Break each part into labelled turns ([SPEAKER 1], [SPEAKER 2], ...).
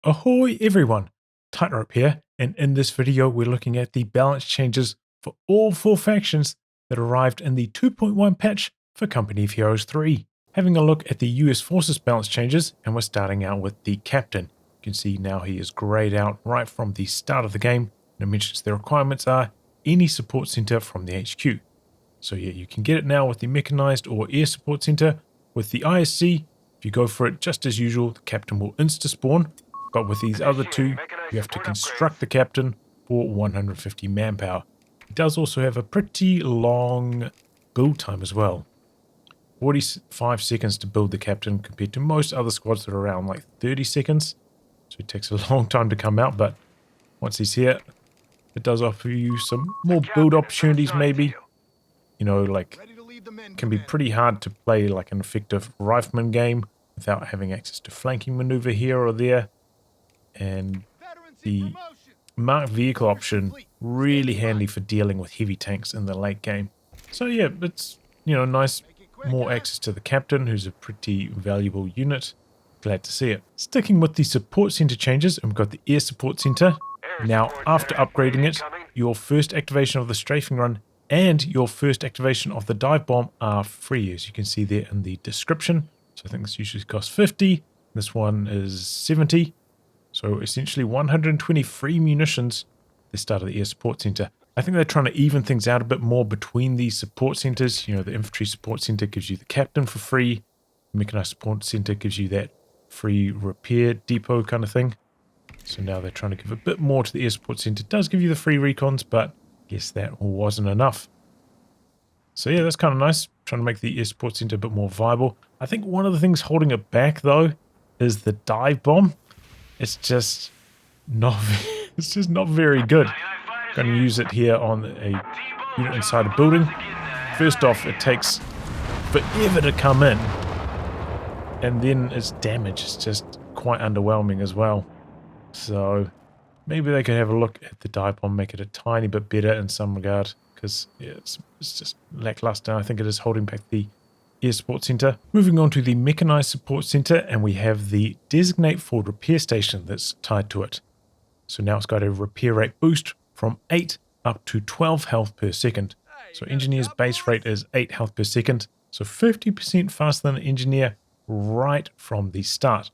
[SPEAKER 1] Ahoy everyone, Tightrope here, and in this video we're looking at the balance changes for all 4 factions that arrived in the 2.1 patch for Company of Heroes 3. Having a look at the US Forces balance changes, and we're starting out with the Captain. You can see now he is grayed out right from the start of the game, and it mentions the requirements are any support center from the HQ. So yeah, you can get it now with the Mechanized or Air Support Center. With the ISC, if you go for it just as usual, the Captain will insta-spawn. But with these other two, you have to construct the Captain for 150 manpower. It does also have a pretty long build time as well. 45 seconds to build the Captain compared to most other squads that are around like 30 seconds. So it takes a long time to come out, but once he's here, it does offer you some more build opportunities maybe. You know, like, it can be pretty hard to play like an effective rifleman game without having access to flanking maneuver here or there. And the marked vehicle option, really handy for dealing with heavy tanks in the late game. So yeah, it's, you know, nice, more access to the Captain, who's a pretty valuable unit. Glad to see it. Sticking with the support center changes, and we've got the Air Support Center. Now, after upgrading it, your first activation of the strafing run and your first activation of the dive bomb are free, as you can see there in the description. So I think this usually costs 50. This one is 70. So essentially 120 free munitions at the start of the Air Support Center. I think they're trying to even things out a bit more between these support centers. You know, the Infantry Support Center gives you the Captain for free. The Mechanized Support Center gives you that free repair depot kind of thing. So now they're trying to give a bit more to the Air Support Center. It does give you the free recons, but I guess that wasn't enough. So yeah, that's kind of nice. Trying to make the Air Support Center a bit more viable. I think one of the things holding it back though is the dive bomb. It's just not very good. I'm going to use it here on a unit inside a building. First off, it takes forever to come in, and then its damage is just quite underwhelming as well. So maybe they could have a look at the dive bomb, make it a tiny bit better in some regard, because yeah, it's just lackluster. I think it is holding back the Air Support Center. Moving on to the Mechanized Support Center, and we have the Designate Forward Repair Station that's tied to it. So now it's got a repair rate boost from 8 up to 12 health per second. So Engineer's base rate is 8 health per second, so 50% faster than an Engineer right from the start.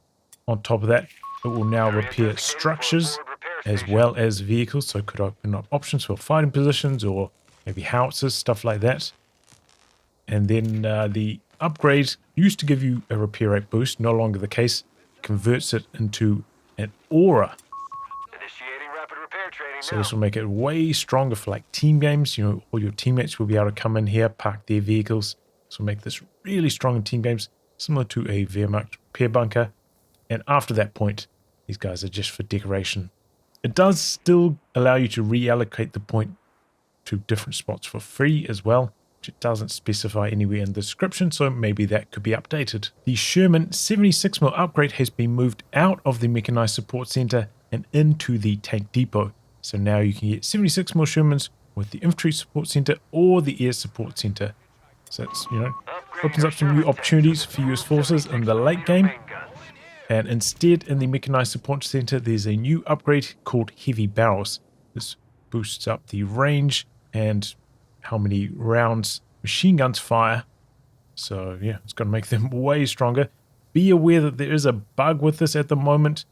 [SPEAKER 1] On top of that, it will now repair structures as well as vehicles, so it could open up options for fighting positions or maybe howitzers, stuff like that. And then the upgrade used to give you a repair rate boost, no longer the case. It converts it into an aura. So this will make it way stronger for like team games. You know, all your teammates will be able to come in here, park their vehicles. This will make this really strong in team games, similar to a Wehrmacht repair bunker. And after that point, these guys are just for decoration. It does still allow you to reallocate the point to different spots for free as well, which it doesn't specify anywhere in the description, so maybe that could be updated. The Sherman 76mm upgrade has been moved out of the Mechanized Support Center and into the Tank Depot. So now you can get 76mm Shermans with the Infantry Support Center or the Air Support Center. So it's, you know, opens up some new opportunities for US forces in the late game. And instead, in the Mechanized Support Center, there's a new upgrade called Heavy Barrels. This boosts up the range and how many rounds machine guns fire. So yeah, it's going to make them way stronger. Be aware that there is a bug with this at the moment.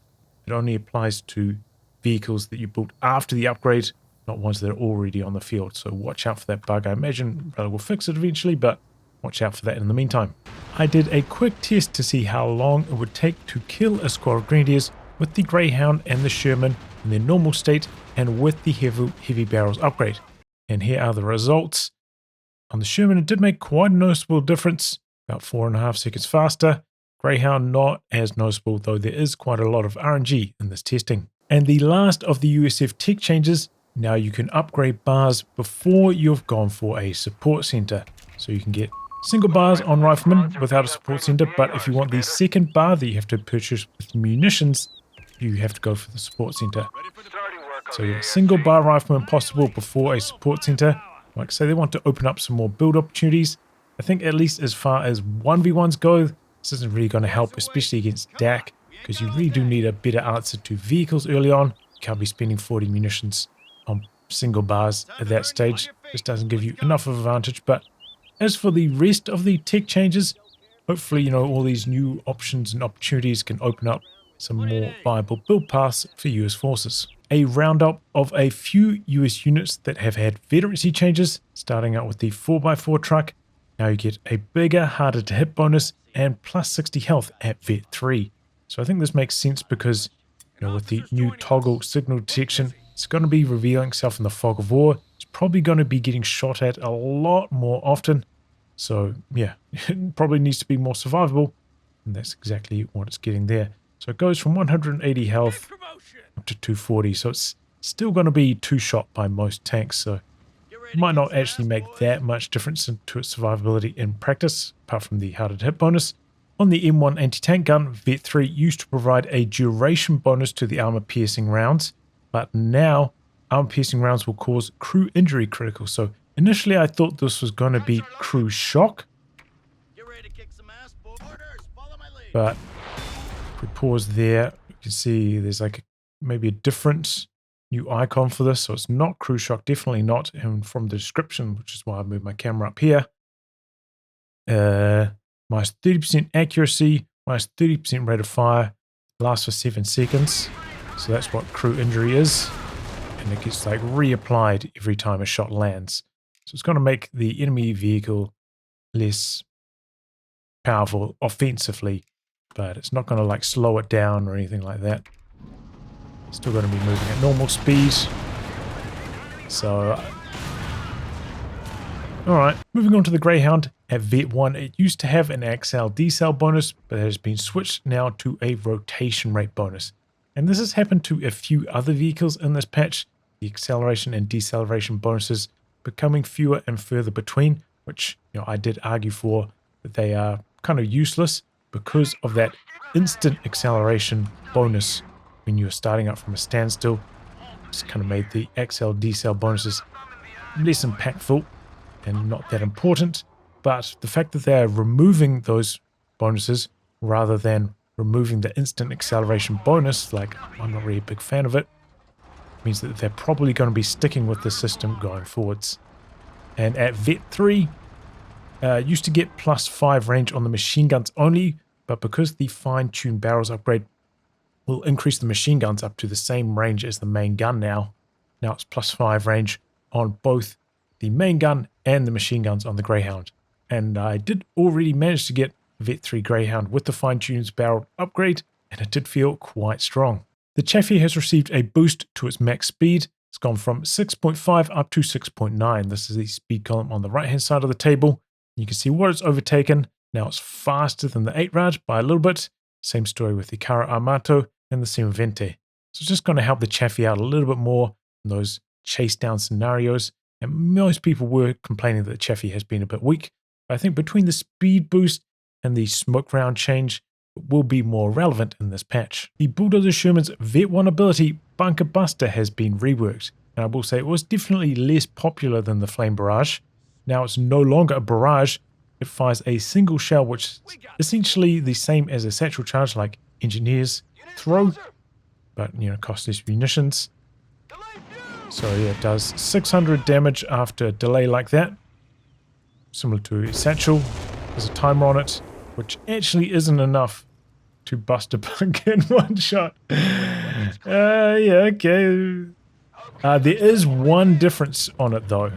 [SPEAKER 1] It only applies to vehicles that you built after the upgrade, not ones that are already on the field. So watch out for that bug. I imagine they will fix it eventually, but watch out for that in the meantime. I did a quick test to see how long it would take to kill a squad of Grenadiers with the Greyhound and the Sherman in their normal state and with the heavy barrels upgrade. And here are the results. On the Sherman, it did make quite a noticeable difference, about 4.5 seconds faster. Greyhound not as noticeable, though there is quite a lot of RNG in this testing. And the last of the USF tech changes, now you can upgrade bars before you've gone for a support center. So you can get single bars on Rifleman without a support center, but if you want the second bar that you have to purchase with munitions, you have to go for the support center. So yeah, single bar Rifleman possible before a support center. Like I say, they want to open up some more build opportunities. I think at least as far as 1v1s go, this isn't really going to help, especially against DAC. because you really do need a better answer to vehicles early on. You can't be spending 40 munitions on single bars at that stage. This doesn't give you enough of an advantage. But as for the rest of the tech changes, hopefully, you know, all these new options and opportunities can open up some more viable build paths for US forces. A roundup of a few US units that have had veterancy changes, starting out with the 4x4 truck. Now you get a bigger, harder to hit bonus and plus 60 health at Vet 3. So I think this makes sense because, you know, with the new toggle signal detection, it's going to be revealing itself in the fog of war. It's probably going to be getting shot at a lot more often. So yeah, it probably needs to be more survivable, and that's exactly what it's getting there. So it goes from 180 health up to 240, so it's still going to be two-shot by most tanks, so it might not actually make that much difference to its survivability in practice, apart from the harder to hit bonus. On the M1 anti-tank gun, Vet 3 used to provide a duration bonus to the armor-piercing rounds, but now armor-piercing rounds will cause crew injury critical, so initially I thought this was going to be crew shock, but if we pause there, you can see there's like maybe a different new icon for this, so it's not crew shock, definitely not, and from the description, which is why I moved my camera up here, minus 30% accuracy, minus 30% rate of fire, lasts for 7 seconds, so that's what crew injury is, and it gets like reapplied every time a shot lands. So it's going to make the enemy vehicle less powerful offensively, but it's not going to like slow it down or anything like that. It's still going to be moving at normal speed. So, alright, moving on to the Greyhound. At Vet 1, it used to have an accel decel bonus, but it has been switched now to a rotation rate bonus. And this has happened to a few other vehicles in this patch. The acceleration and deceleration bonuses becoming fewer and further between, which, you know, I did argue for, that they are kind of useless because of that instant acceleration bonus when you're starting up from a standstill. Just kind of made the accel decel bonuses less impactful and not that important. But the fact that they are removing those bonuses rather than removing the instant acceleration bonus, like I'm not really a big fan of it, means that they're probably going to be sticking with the system going forwards. And at Vet 3, used to get plus 5 range on the machine guns only, but because the fine-tuned barrels upgrade will increase the machine guns up to the same range as the main gun now. Now it's plus 5 range on both the main gun and the machine guns on the Greyhound. And I did already manage to get Vet 3 Greyhound with the fine-tuned barrel upgrade, and it did feel quite strong. The Chaffee has received a boost to its max speed. It's gone from 6.5 up to 6.9. This is the speed column on the right-hand side of the table. You can see what it's overtaken. Now it's faster than the 8-Rad by a little bit. Same story with the Carro Armato and the Semovente. So it's just going to help the Chaffee out a little bit more in those chase down scenarios. And most people were complaining that the Chaffee has been a bit weak. But I think between the speed boost and the smoke round change, it will be more relevant in this patch. The Bulldozer Sherman's Vet 1 ability, Bunker Buster, has been reworked. And I will say it was definitely less popular than the Flame Barrage. Now it's no longer a barrage. It fires a single shell, which is essentially the same as a satchel charge like Engineers throw, but, you know, costs less munitions. So yeah, it does 600 damage after a delay like that. Similar to a satchel. There's a timer on it, which actually isn't enough to bust a bunk in one shot. Yeah, okay. There is one difference on it though,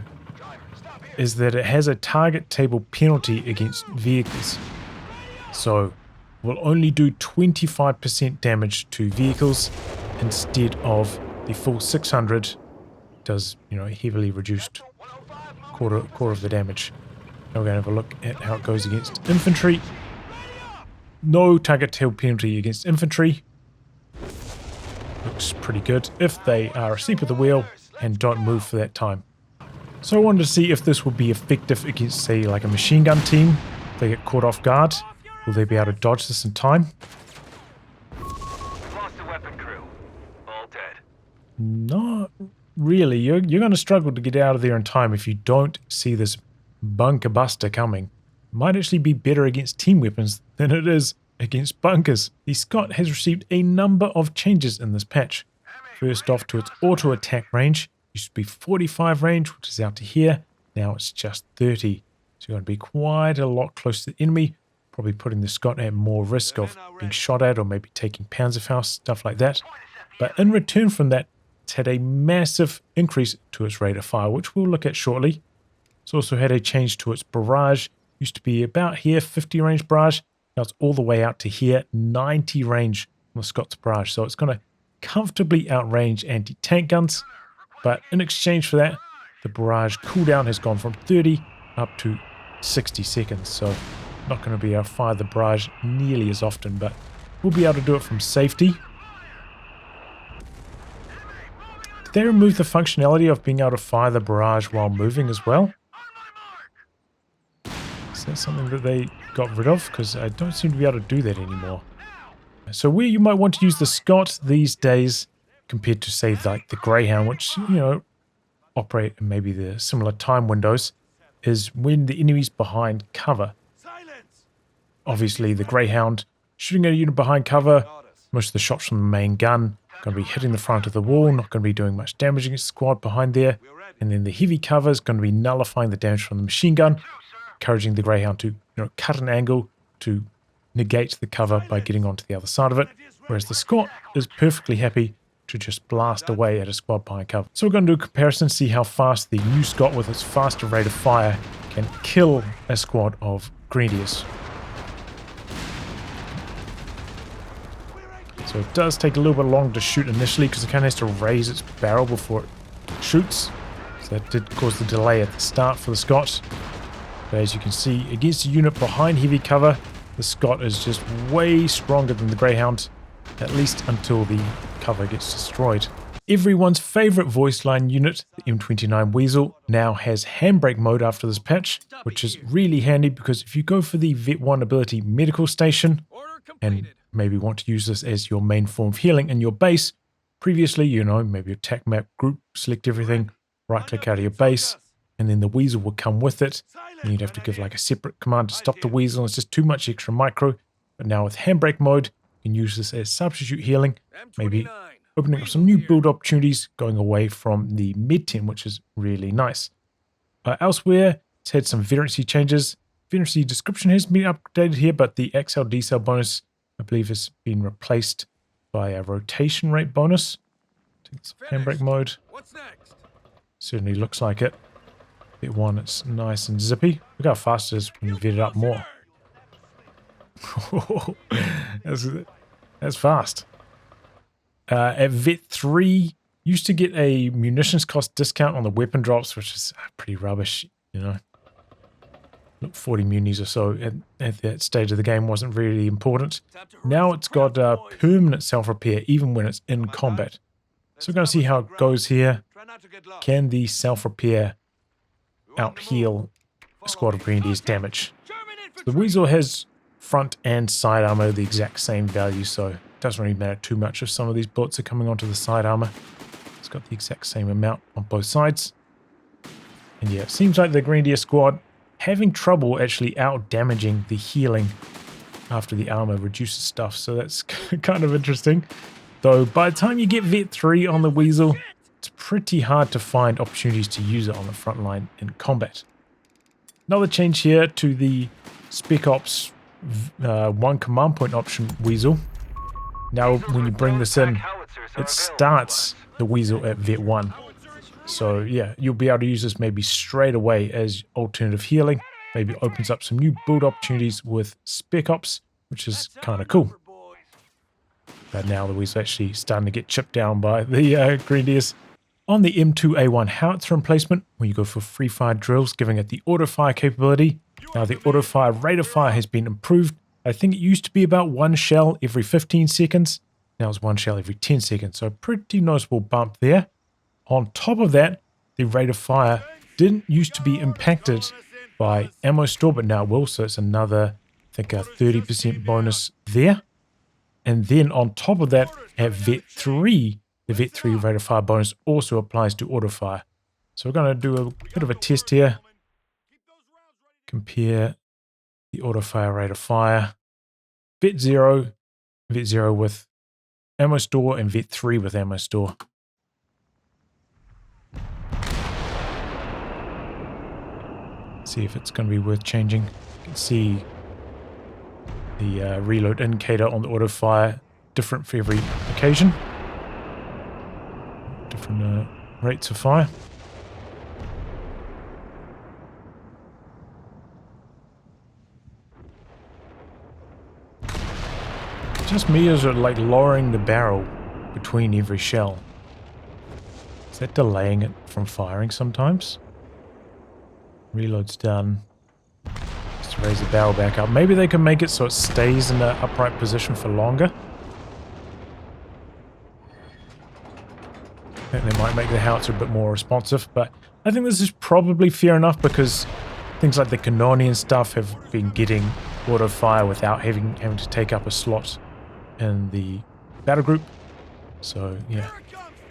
[SPEAKER 1] is that it has a target table penalty against vehicles. So will only do 25% damage to vehicles instead of the full 600. Does, you know, heavily reduced quarter of the damage. Now we're going to have a look at how it goes against infantry. No target table penalty against infantry. Looks pretty good if they are asleep at the wheel and don't move for that time. So I wanted to see if this would be effective against, say, like a machine gun team. If they get caught off guard, will they be able to dodge this in time?
[SPEAKER 2] We've lost the weapon crew. All dead.
[SPEAKER 1] Not really. You're going to struggle to get out of there in time if you don't see this bunker buster coming. It might actually be better against team weapons than it is against bunkers. The Scott has received a number of changes in this patch. First off, to its auto attack range. Used to be 45 range, which is out to here. Now it's just 30. So you're going to be quite a lot closer to the enemy, probably putting the Scott at more risk of being shot at or maybe taking Panzerfaust, stuff like that. But in return from that, it's had a massive increase to its rate of fire, which we'll look at shortly. It's also had a change to its barrage. Used to be about here, 50 range barrage. Now it's all the way out to here, 90 range on the Scott's barrage. So it's going to comfortably outrange anti-tank guns. But in exchange for that, the barrage cooldown has gone from 30 up to 60 seconds. So not going to be able to fire the barrage nearly as often, but we'll be able to do it from safety. Did they remove the functionality of being able to fire the barrage while moving as well? Is that something that they got rid of? Because I don't seem to be able to do that anymore. So where you might want to use the Scott these days compared to, say, like the Greyhound, which, you know, operate in maybe the similar time windows, is when the enemy's behind cover. Obviously, the Greyhound shooting at a unit behind cover, most of the shots from the main gun going to be hitting the front of the wall, not going to be doing much damage against the squad behind there. And then the heavy cover is going to be nullifying the damage from the machine gun, encouraging the Greyhound to, you know, cut an angle to negate the cover by getting onto the other side of it. Whereas the Scott is perfectly happy to just blast away at a squad behind cover. So we're going to do a comparison, see how fast the new Scott with its faster rate of fire can kill a squad of Grenadiers. So it does take a little bit longer to shoot initially because it kind of has to raise its barrel before it shoots. So that did cause the delay at the start for the Scott. But as you can see, against a unit behind heavy cover, the Scott is just way stronger than the Greyhound, at least until the cover gets destroyed. Everyone's favorite voice line unit, the M2A1 WEasel, now has handbrake mode after this patch, which is really handy because if you go for the Vet 1 ability medical station and maybe want to use this as your main form of healing in your base, previously, you know, maybe attack map, group, select everything, right click out of your base, and then the WEasel will come with it. And you'd have to give like a separate command to stop the WEasel. It's just too much extra micro. But now with handbrake mode, you can use this as substitute healing, maybe opening up some new build opportunities, going away from the mid-10, which is really nice. Elsewhere, it's had some veterancy changes. Veterancy description has been updated here, but the XL decel bonus, I believe, has been replaced by a rotation rate bonus. Handbrake mode. Certainly looks like it. Bit one, it's nice and zippy. Look how fast it is when you vet it up more. That's fast. At Vet 3, used to get a munitions cost discount on the weapon drops, which is pretty rubbish, you know. 40 munis or so at that stage of the game wasn't really important. Now it's got permanent self-repair even when it's in combat. So we're going to see how it goes here. Can the self-repair out-heal a squad of Grenadiers damage? So the WEasel has front and side armor the exact same value, so it doesn't really matter too much if some of these bullets are coming onto the side armor. It's got the exact same amount on both sides. And yeah, it seems like the Grenadier squad having trouble actually out-damaging the healing after the armor reduces stuff, so that's kind of interesting. Though by the time you get Vet 3 on the WEasel, it's pretty hard to find opportunities to use it on the front line in combat. Another change here to the Spec Ops 1 command point option WEasel. Now when you bring this in, it starts the WEasel at Vet 1. So yeah, you'll be able to use this maybe straight away as alternative healing. Maybe opens up some new build opportunities with Spec Ops, which is kind of cool. But now the WEasel actually starting to get chipped down by the Grenadiers. On the M2A1 Howitzer emplacement, when you go for free fire drills, giving it the auto fire capability. Now the auto fire rate of fire has been improved. I think it used to be about one shell every 15 seconds. Now it's one shell every 10 seconds. So pretty noticeable bump there. On top of that, the rate of fire didn't used to be impacted by ammo store, but now will. So it's another, I think, a 30% bonus there. And then on top of that, at Vet 3, the Vet 3 rate of fire bonus also applies to auto fire. So we're going to do a bit of a test here. Compare the auto fire rate of fire Vet 0, Vet 0 with ammo store, and Vet 3 with ammo store. See if it's going to be worth changing. You can see the reload indicator on the auto fire, different for every occasion. Different rates of fire. Just me, or is it like lowering the barrel between every shell? Is that delaying it from firing sometimes? Reload's done. Just raise the barrel back up. Maybe they can make it so it stays in the upright position for longer. I think they might make the howitzer a bit more responsive, but I think this is probably fair enough because things like the Cannoni and stuff have been getting auto fire without having to take up a slot in the battle group. So yeah,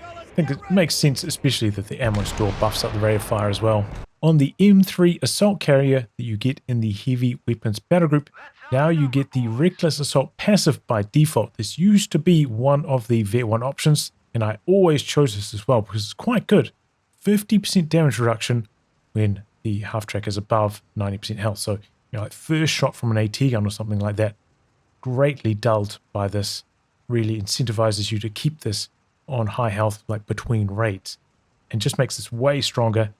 [SPEAKER 1] I think it makes sense, especially that the ammo store buffs up the rate of fire as well. On the M3 assault carrier that you get in the heavy weapons battle group, now you get the reckless assault passive by default. This used to be one of the Vet 1 options, and I always chose this as well because it's quite good. 50% damage reduction when the half track is above 90% health. So, like first shot from an AT gun or something like that, greatly dulled by this. Really incentivizes you to keep this on high health, like between raids, and just makes this way stronger.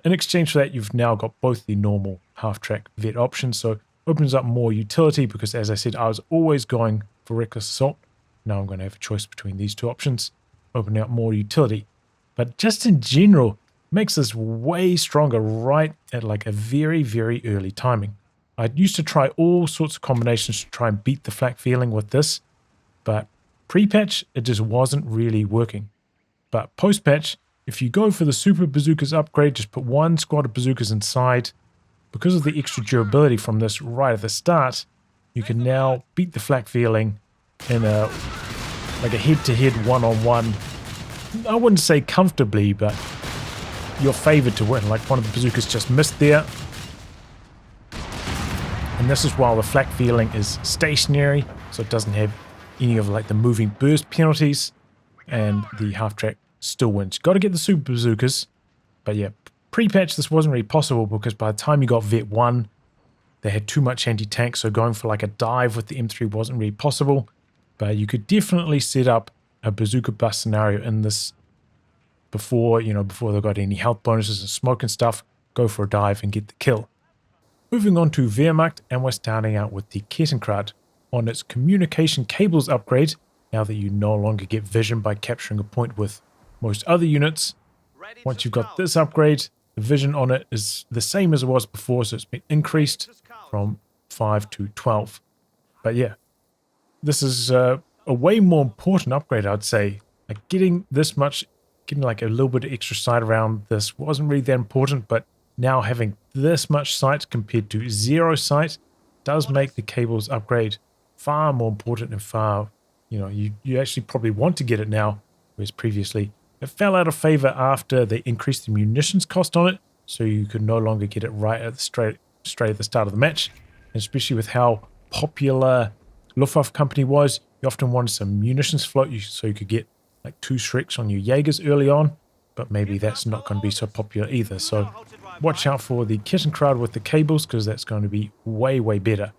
[SPEAKER 1] In exchange for that, you've now got both the normal half-track vet options, so opens up more utility because, as I said, I was always going for reckless assault. Now I'm going to have a choice between these two options, opening up more utility. But just in general, makes this way stronger right at like a very, very early timing. I used to try all sorts of combinations to try and beat the Flakvierling with this, but pre-patch, it just wasn't really working. But post-patch, if you go for the Super Bazookas upgrade, just put one squad of bazookas inside. Because of the extra durability from this right at the start, you can now beat the Flakvierling in a head-to-head one-on-one. I wouldn't say comfortably, but you're favored to win. Like one of the bazookas just missed there. And this is while the Flakvierling is stationary, so it doesn't have any of like the moving burst penalties, and the half-track still wins. Got to get the Super Bazookas, but yeah, pre-patch this wasn't really possible because by the time you got Vet 1, they had too much anti-tank, so going for like a dive with the M3 wasn't really possible, but you could definitely set up a bazooka bust scenario in this before they got any health bonuses and smoke and stuff. Go for a dive and get the kill. Moving on to Wehrmacht, and we're starting out with the Kettenkrad on its communication cables upgrade. Now that you no longer get vision by capturing a point with most other units, once you've got this upgrade, the vision on it is the same as it was before, so it's been increased from 5 to 12. But yeah, this is a way more important upgrade, I'd say. Like getting like a little bit of extra sight around this wasn't really that important, but now having this much sight compared to 0 sight does make the cables upgrade far more important and far, you actually probably want to get it now, whereas previously it fell out of favor after they increased the munitions cost on it, so you could no longer get it right at straight at the start of the match. And especially with how popular Luftwaffe company was, you often wanted some munitions float so you could get like 2 Schrecks on your Jagers early on, but maybe that's not going to be so popular either. So watch out for the Kettenkrad with the cables because that's going to be way, way better.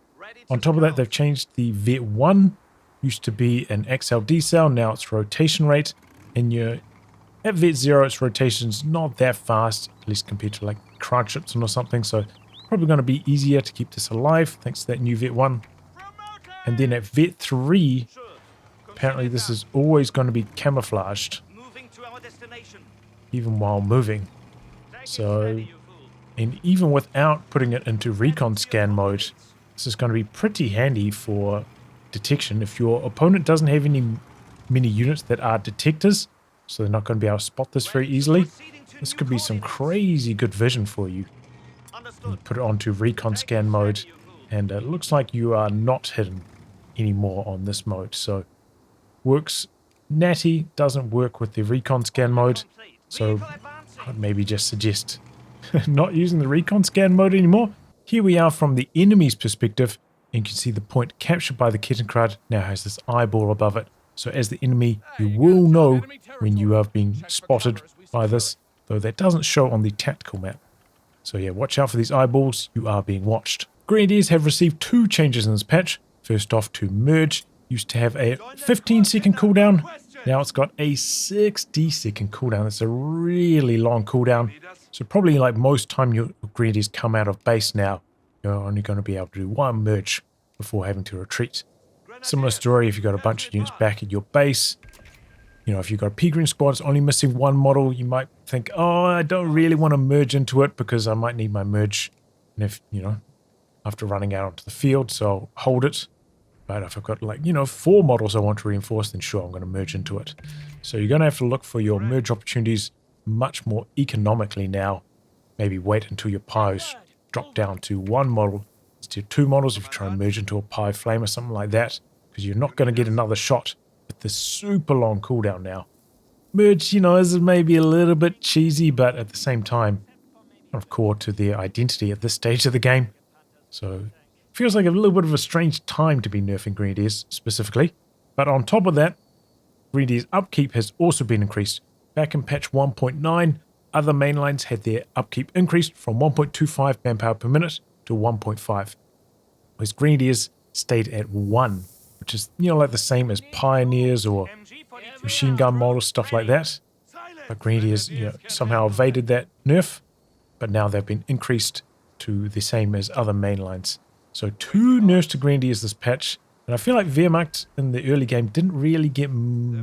[SPEAKER 1] On top of that, they've changed the Vet 1. Used to be an XLD cell, now it's rotation rate, and at Vet 0, its rotation's not that fast, at least compared to like Kradschutzen or something, so probably going to be easier to keep this alive thanks to that new Vet 1. And then at Vet 3, apparently this is always going to be camouflaged, even while moving. So, and even without putting it into recon scan mode, this is going to be pretty handy for detection. If your opponent doesn't have many units that are detectors, so they're not going to be able to spot this very easily, this could be some crazy good vision for you. You put it onto recon scan mode, and it looks like you are not hidden anymore on this mode. So works natty, doesn't work with the recon scan mode, so I'd maybe just suggest not using the recon scan mode anymore. Here we are from the enemy's perspective. And you can see the point captured by the Kettenkrad now has this eyeball above it. So as the enemy, you will know when you have been spotted by this, though that doesn't show on the tactical map. So yeah, watch out for these eyeballs, you are being watched. Grenadiers have received 2 changes in this patch. First off, to merge, used to have a 15-second cooldown. Now it's got a 60-second cooldown. That's a really long cooldown. So probably like most time your Grenadiers come out of base now, you're only going to be able to do 1 merge before having to retreat. Similar story if you've got a bunch of units back at your base. You know, if you've got a P-Green squad, it's only missing 1 model, you might think, oh, I don't really want to merge into it because I might need my merge. And if, you know, after running out onto the field, so I'll hold it. But if I've got like, you know, 4 models I want to reinforce, then sure, I'm going to merge into it. So you're going to have to look for your merge opportunities much more economically now. Maybe wait until your pies drop down to 1 model instead of 2 models if you try and merge into a pie flame or something like that, because you're not going to get another shot with this super long cooldown now. Merge, you know, is maybe a little bit cheesy, but at the same time, kind of core to their identity at this stage of the game. So feels like a little bit of a strange time to be nerfing Grenadiers specifically. But on top of that, Grenadiers upkeep has also been increased. Back in patch 1.9, other mainlines had their upkeep increased from 1.25 manpower per minute to 1.5. Whereas Grenadiers stayed at 1, which is, you know, like the same as Pioneers or machine gun models, stuff like that. But Grenadiers, you know, somehow evaded that nerf, but now they've been increased to the same as other mainlines. So 2 nerfs to Grenadiers this patch, and I feel like Wehrmacht in the early game didn't really get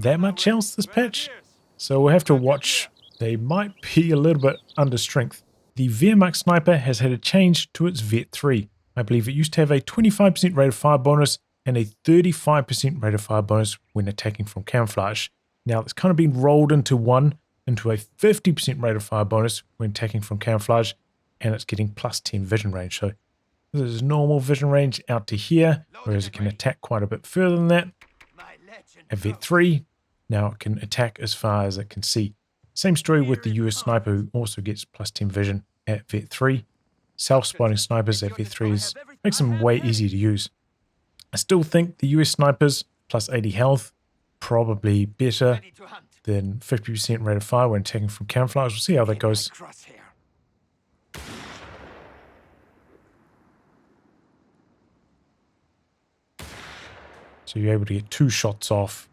[SPEAKER 1] that much else this patch. So we'll have to watch. They might be a little bit under strength. The Wehrmacht sniper has had a change to its Vet 3. I believe it used to have a 25% rate of fire bonus and a 35% rate of fire bonus when attacking from camouflage. Now it's kind of been rolled into a 50% rate of fire bonus when attacking from camouflage, and it's getting plus 10 vision range. So this is normal vision range out to here, whereas it can attack quite a bit further than that. At Vet 3, now it can attack as far as it can see. Same story with the US sniper, who also gets plus 10 vision at Vet 3. Self-spotting snipers at Vet 3 makes them way easier to use. I still think the US snipers plus 80 health probably better than 50% rate of fire when attacking from camouflage. We'll see how that goes. So you're able to get 2 shots off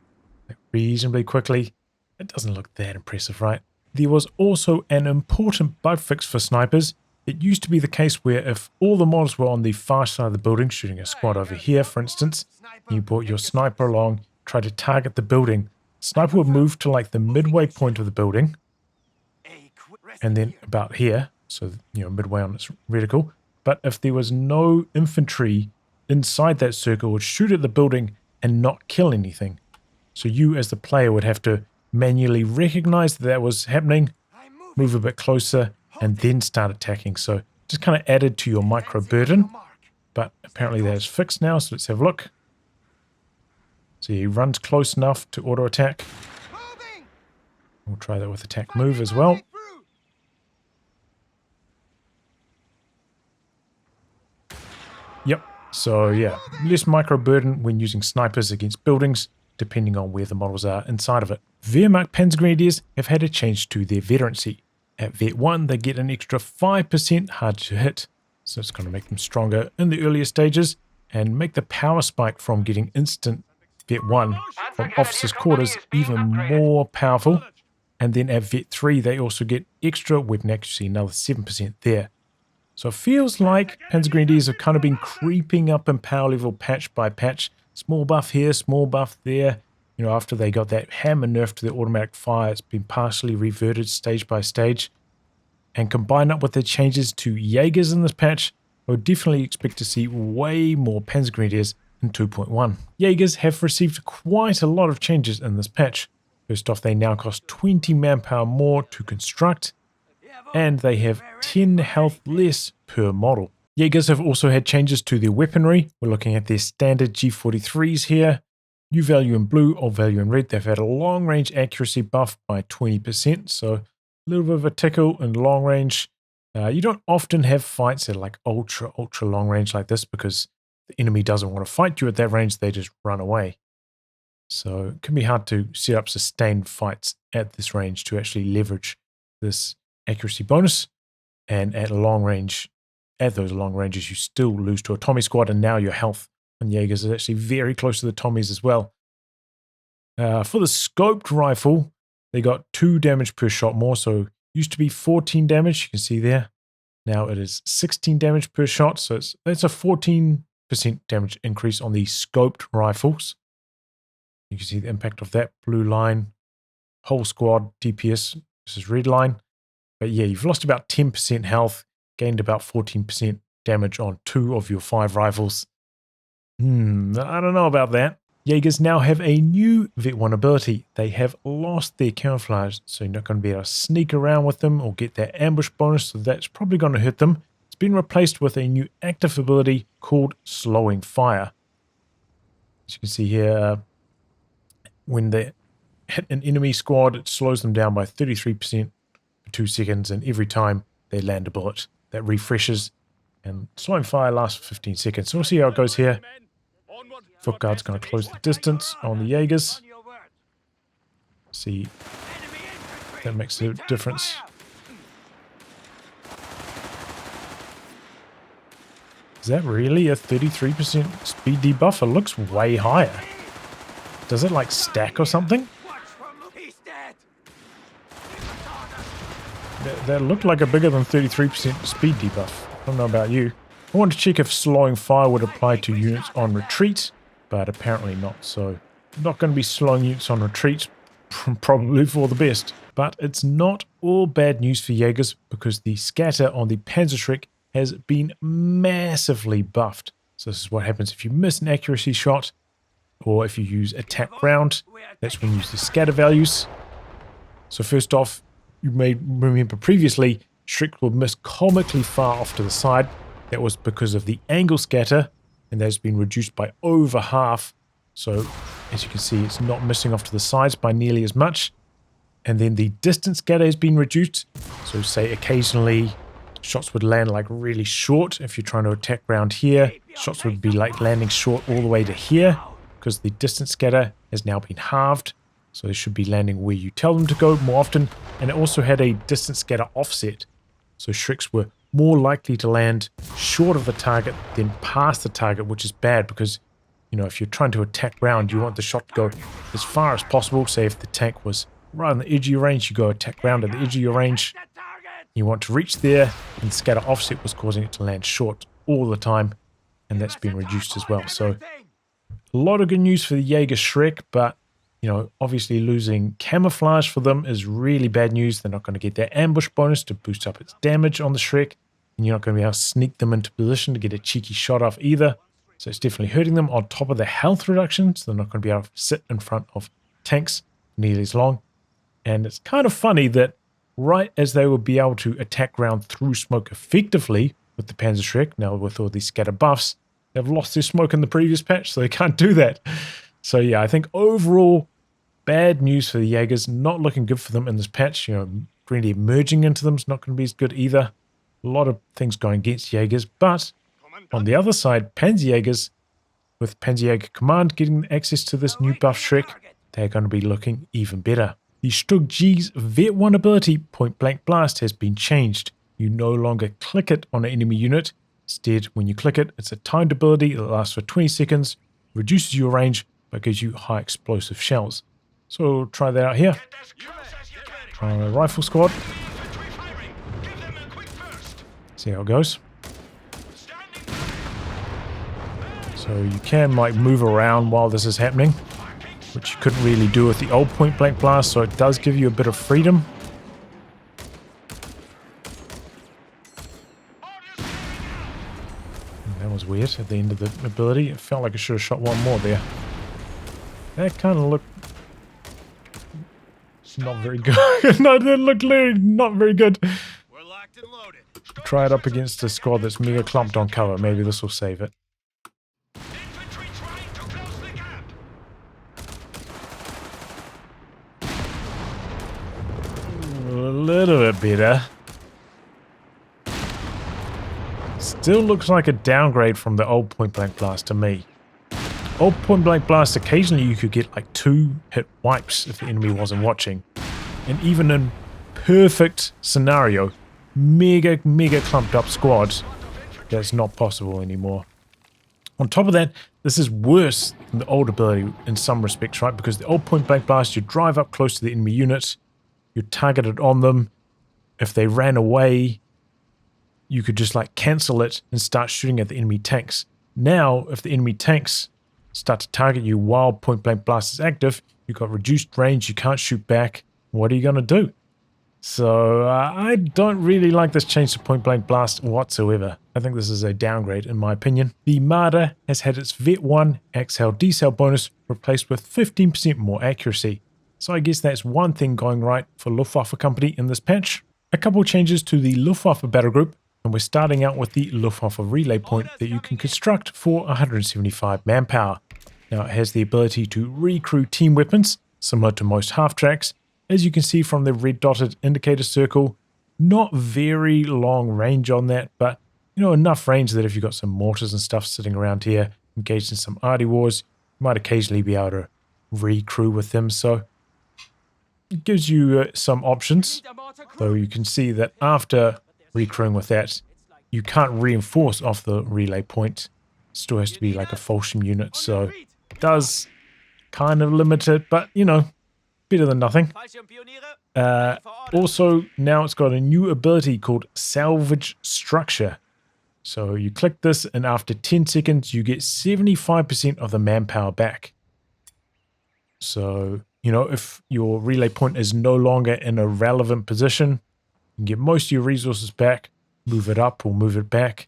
[SPEAKER 1] reasonably quickly. It doesn't look that impressive, right? There was also an important bug fix for snipers. It used to be the case where if all the models were on the far side of the building, shooting a squad over here, for instance, and you brought your sniper along, tried to target the building, sniper would move to like the midway point of the building, and then about here, so, you know, midway on its reticle. But if there was no infantry inside that circle, it would shoot at the building and not kill anything. So you as the player would have to manually recognize that was happening, move a bit closer, and then start attacking. So just kind of added to your micro burden, but apparently that is fixed now, so let's have a look. So he runs close enough to auto attack. We'll try that with attack move as well. Yep, so yeah, less micro burden when using snipers against buildings, depending on where the models are inside of it. Wehrmacht Panzergrenadiers have had a change to their veterancy. At Vet 1, they get an extra 5% hard to hit, so it's going to make them stronger in the earlier stages and make the power spike from getting instant Vet 1 from officers' quarters even more powerful. And then at Vet 3, they also get extra weapon accuracy, another 7% there. So it feels like Panzergrenadiers have kind of been creeping up in power level patch by patch. Small buff here, small buff there. You know, after they got that hammer nerf to their automatic fire, it's been partially reverted stage by stage. And combined up with the changes to Jagers in this patch, I would definitely expect to see way more Panzergrenadiers in 2.1. Jagers have received quite a lot of changes in this patch. First off, they now cost 20 manpower more to construct, and they have 10 health less per model. Jagers have also had changes to their weaponry. We're looking at their standard G43s here. New value in blue, old value in red. They've had a long range accuracy buff by 20%, so a little bit of a tickle in long range. You don't often have fights that are like ultra long range like this because the enemy doesn't want to fight you at that range, they just run away. So it can be hard to set up sustained fights at this range to actually leverage this accuracy bonus. And at long range, at those long ranges, you still lose to a Tommy squad, and now your health on Jagers is actually very close to the Tommies as well. For the scoped rifle, they got 2 damage per shot more, so used to be 14 damage, you can see there. Now it is 16 damage per shot, so it's a 14% damage increase on the scoped rifles. You can see the impact of that blue line, whole squad DPS versus red line. But yeah, you've lost about 10% health, gained about 14% damage on 2 of your 5 rifles. I don't know about that. Jagers now have a new Vet 1 ability. They have lost their camouflage, so you're not going to be able to sneak around with them or get that ambush bonus, so that's probably going to hurt them. It's been replaced with a new active ability called Slowing Fire. As you can see here, when they hit an enemy squad, it slows them down by 33% for 2 seconds, and every time they land a bullet, that refreshes, and Slowing Fire lasts for 15 seconds. So we'll see how it goes here. Footguard's going to close the distance on the Jagers. See if that makes a difference. Is that really a 33% speed debuff? It looks way higher. Does it like stack or something? That looked like a bigger than 33% speed debuff. I don't know about you. I want to check if Slowing Fire would apply to units on retreat, but apparently not. So not going to be slowing units on retreat, probably for the best. But it's not all bad news for Jagers, because the scatter on the Panzerschreck has been massively buffed. So this is what happens if you miss an accuracy shot, or if you use attack round. That's when you use the scatter values. So first off, you may remember previously, Schreck would miss comically far off to the side. That was because of the angle scatter, and that's been reduced by over half. So as you can see, it's not missing off to the sides by nearly as much. And then the distance scatter has been reduced. So say occasionally shots would land like really short. If you're trying to attack round here, shots would be like landing short all the way to here, because the distance scatter has now been halved. So they should be landing where you tell them to go more often. And it also had a distance scatter offset. So Schrecks were more likely to land short of the target than past the target, which is bad because, you know, if you're trying to attack round, you want the shot to go as far as possible. Say if the tank was right on the edge of your range, you go attack round at the edge of your range. You want to reach there, and the scatter offset was causing it to land short all the time, and that's been reduced as well. So a lot of good news for the Jaeger Schreck, but you know, obviously losing camouflage for them is really bad news. They're not going to get their ambush bonus to boost up its damage on the Schreck, and you're not going to be able to sneak them into position to get a cheeky shot off either. So it's definitely hurting them on top of the health reductions. They're not going to be able to sit in front of tanks nearly as long. And it's kind of funny that right as they will be able to attack round through smoke effectively with the Panzerschreck, now with all these scatter buffs, they've lost their smoke in the previous patch, so they can't do that. So yeah, I think overall, bad news for the Jagers. Not looking good for them in this patch. You know, Grenadier merging into them is not going to be as good either. A lot of things going against Jagers, but on the other side, Panzerjagers, with Panzerjager Command getting access to this new buff Schreck, they're going to be looking even better. The Stug G's Vet 1 ability, Point Blank Blast, has been changed. You no longer click it on an enemy unit. Instead, when you click it, it's a timed ability that lasts for 20 seconds, reduces your range, but gives you high explosive shells. So try that out here. Try on a rifle squad. See how it goes. So you can like move around while this is happening, which you couldn't really do with the old Point Blank Blast, so it does give you a bit of freedom. And that was weird at the end of the ability. It felt like I should have shot one more there. That kind of looked not very good. No, that looked literally not very good. Try it up against a squad that's mega clumped on cover. Maybe this will save it. A little bit better. still looks like a downgrade from the old point blank blast to me. Old point blank blast, occasionally you could get like 2 hit wipes if the enemy wasn't watching. And even in perfect scenario, mega clumped up squads, that's not possible anymore. On top of that, this is worse than the old ability in some respects, right? Because the old point blank blast, you drive up close to the enemy units, you target it on them. If they ran away, you could just like cancel it and start shooting at the enemy tanks. Now, if the enemy tanks start to target you while point blank blast is active, you've got reduced range, you can't shoot back. What are you going to do? So I don't really like this change to point blank blast whatsoever. I think this is a downgrade in my opinion. The Marder has had its Vet 1 Exhale Decel bonus replaced with 15% more accuracy. So I guess that's one thing going right for Luftwaffe company in this patch. A couple changes to the Luftwaffe battle group, and we're starting out with the Luftwaffe relay point that you can construct for 175 manpower. Now it has the ability to recrew team weapons, similar to most half-tracks. As you can see from the red dotted indicator circle, not very long range on that, but you know, enough range that if you've got some mortars and stuff sitting around here, engaged in some arty wars, you might occasionally be able to recrew with them. So it gives you some options, though you can see that after recrewing with that, you can't reinforce off the relay point. It still has to be like a Fallschrim unit, so it does kind of limit it, but you know, better than nothing. Also, now it's got a new ability called Salvage Structure. So you click this, and after 10 seconds, you get 75% of the manpower back. So, you know, if your relay point is no longer in a relevant position, you can get most of your resources back, move it up or move it back.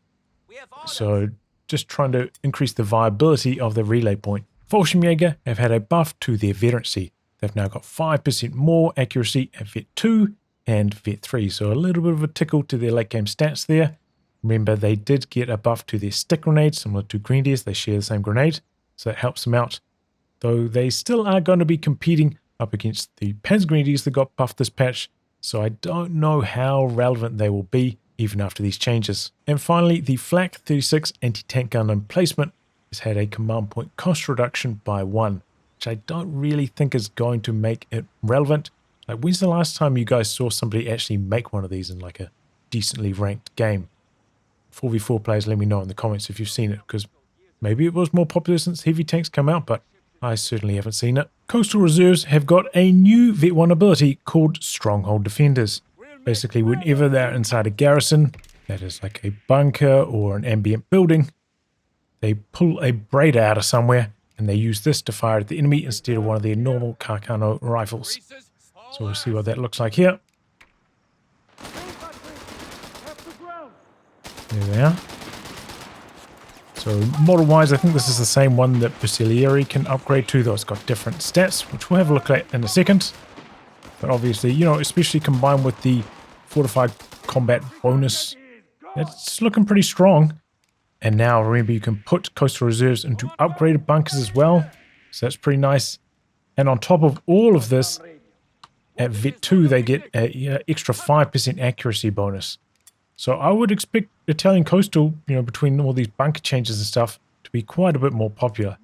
[SPEAKER 1] So just trying to increase the viability of the relay point. Fallschrimjager have had a buff to their veterancy. They've now got 5% more accuracy at Vet 2 and Vet 3. So a little bit of a tickle to their late game stats there. Remember, they did get a buff to their stick grenade, similar to Grenadiers. They share the same grenade, so that helps them out. Though they still are going to be competing up against the Panzergrenadiers that got buffed this patch. So I don't know how relevant they will be even after these changes. And finally, the Flak 36 anti-tank gun emplacement has had a command point cost reduction by 1. Which I don't really think is going to make it relevant. Like, when's the last time you guys saw somebody actually make one of these in like a decently ranked game? 4v4 players, let me know in the comments if you've seen it, because maybe it was more popular since heavy tanks come out, but I certainly haven't seen it. Coastal Reserves have got a new Vet 1 ability called Stronghold Defenders. Basically, whenever they're inside a garrison, that is like a bunker or an ambient building, they pull a Braider out of somewhere, and they use this to fire at the enemy instead of one of their normal Carcano rifles. So we'll see what that looks like here. There they are. So model-wise, I think this is the same one that Bucilieri can upgrade to, though it's got different stats, which we'll have a look at in a second. But obviously, you know, especially combined with the fortified combat bonus, it's looking pretty strong. And now, remember, you can put Coastal Reserves into upgraded bunkers as well. So that's pretty nice. And on top of all of this, at Vet 2, they get an extra 5% accuracy bonus. So I would expect Italian Coastal, you know, between all these bunker changes and stuff, to be quite a bit more popular.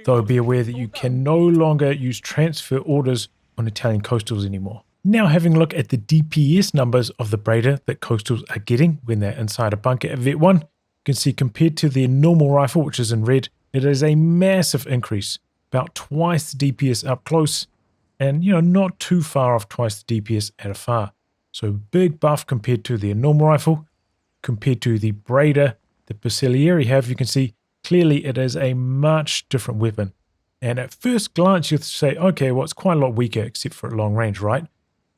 [SPEAKER 1] Though be aware that you can no longer use transfer orders on Italian Coastals anymore. Now having a look at the DPS numbers of the Braider that Coastals are getting when they're inside a bunker at Vet 1. You can see compared to their normal rifle, which is in red, it is a massive increase, about twice the DPS up close, and you know, not too far off twice the DPS at afar. So big buff compared to their normal rifle. Compared to the Braider that Bucilieri have, you can see clearly it is a much different weapon. And at first glance you'll say, okay, well, it's quite a lot weaker except for at long range, right?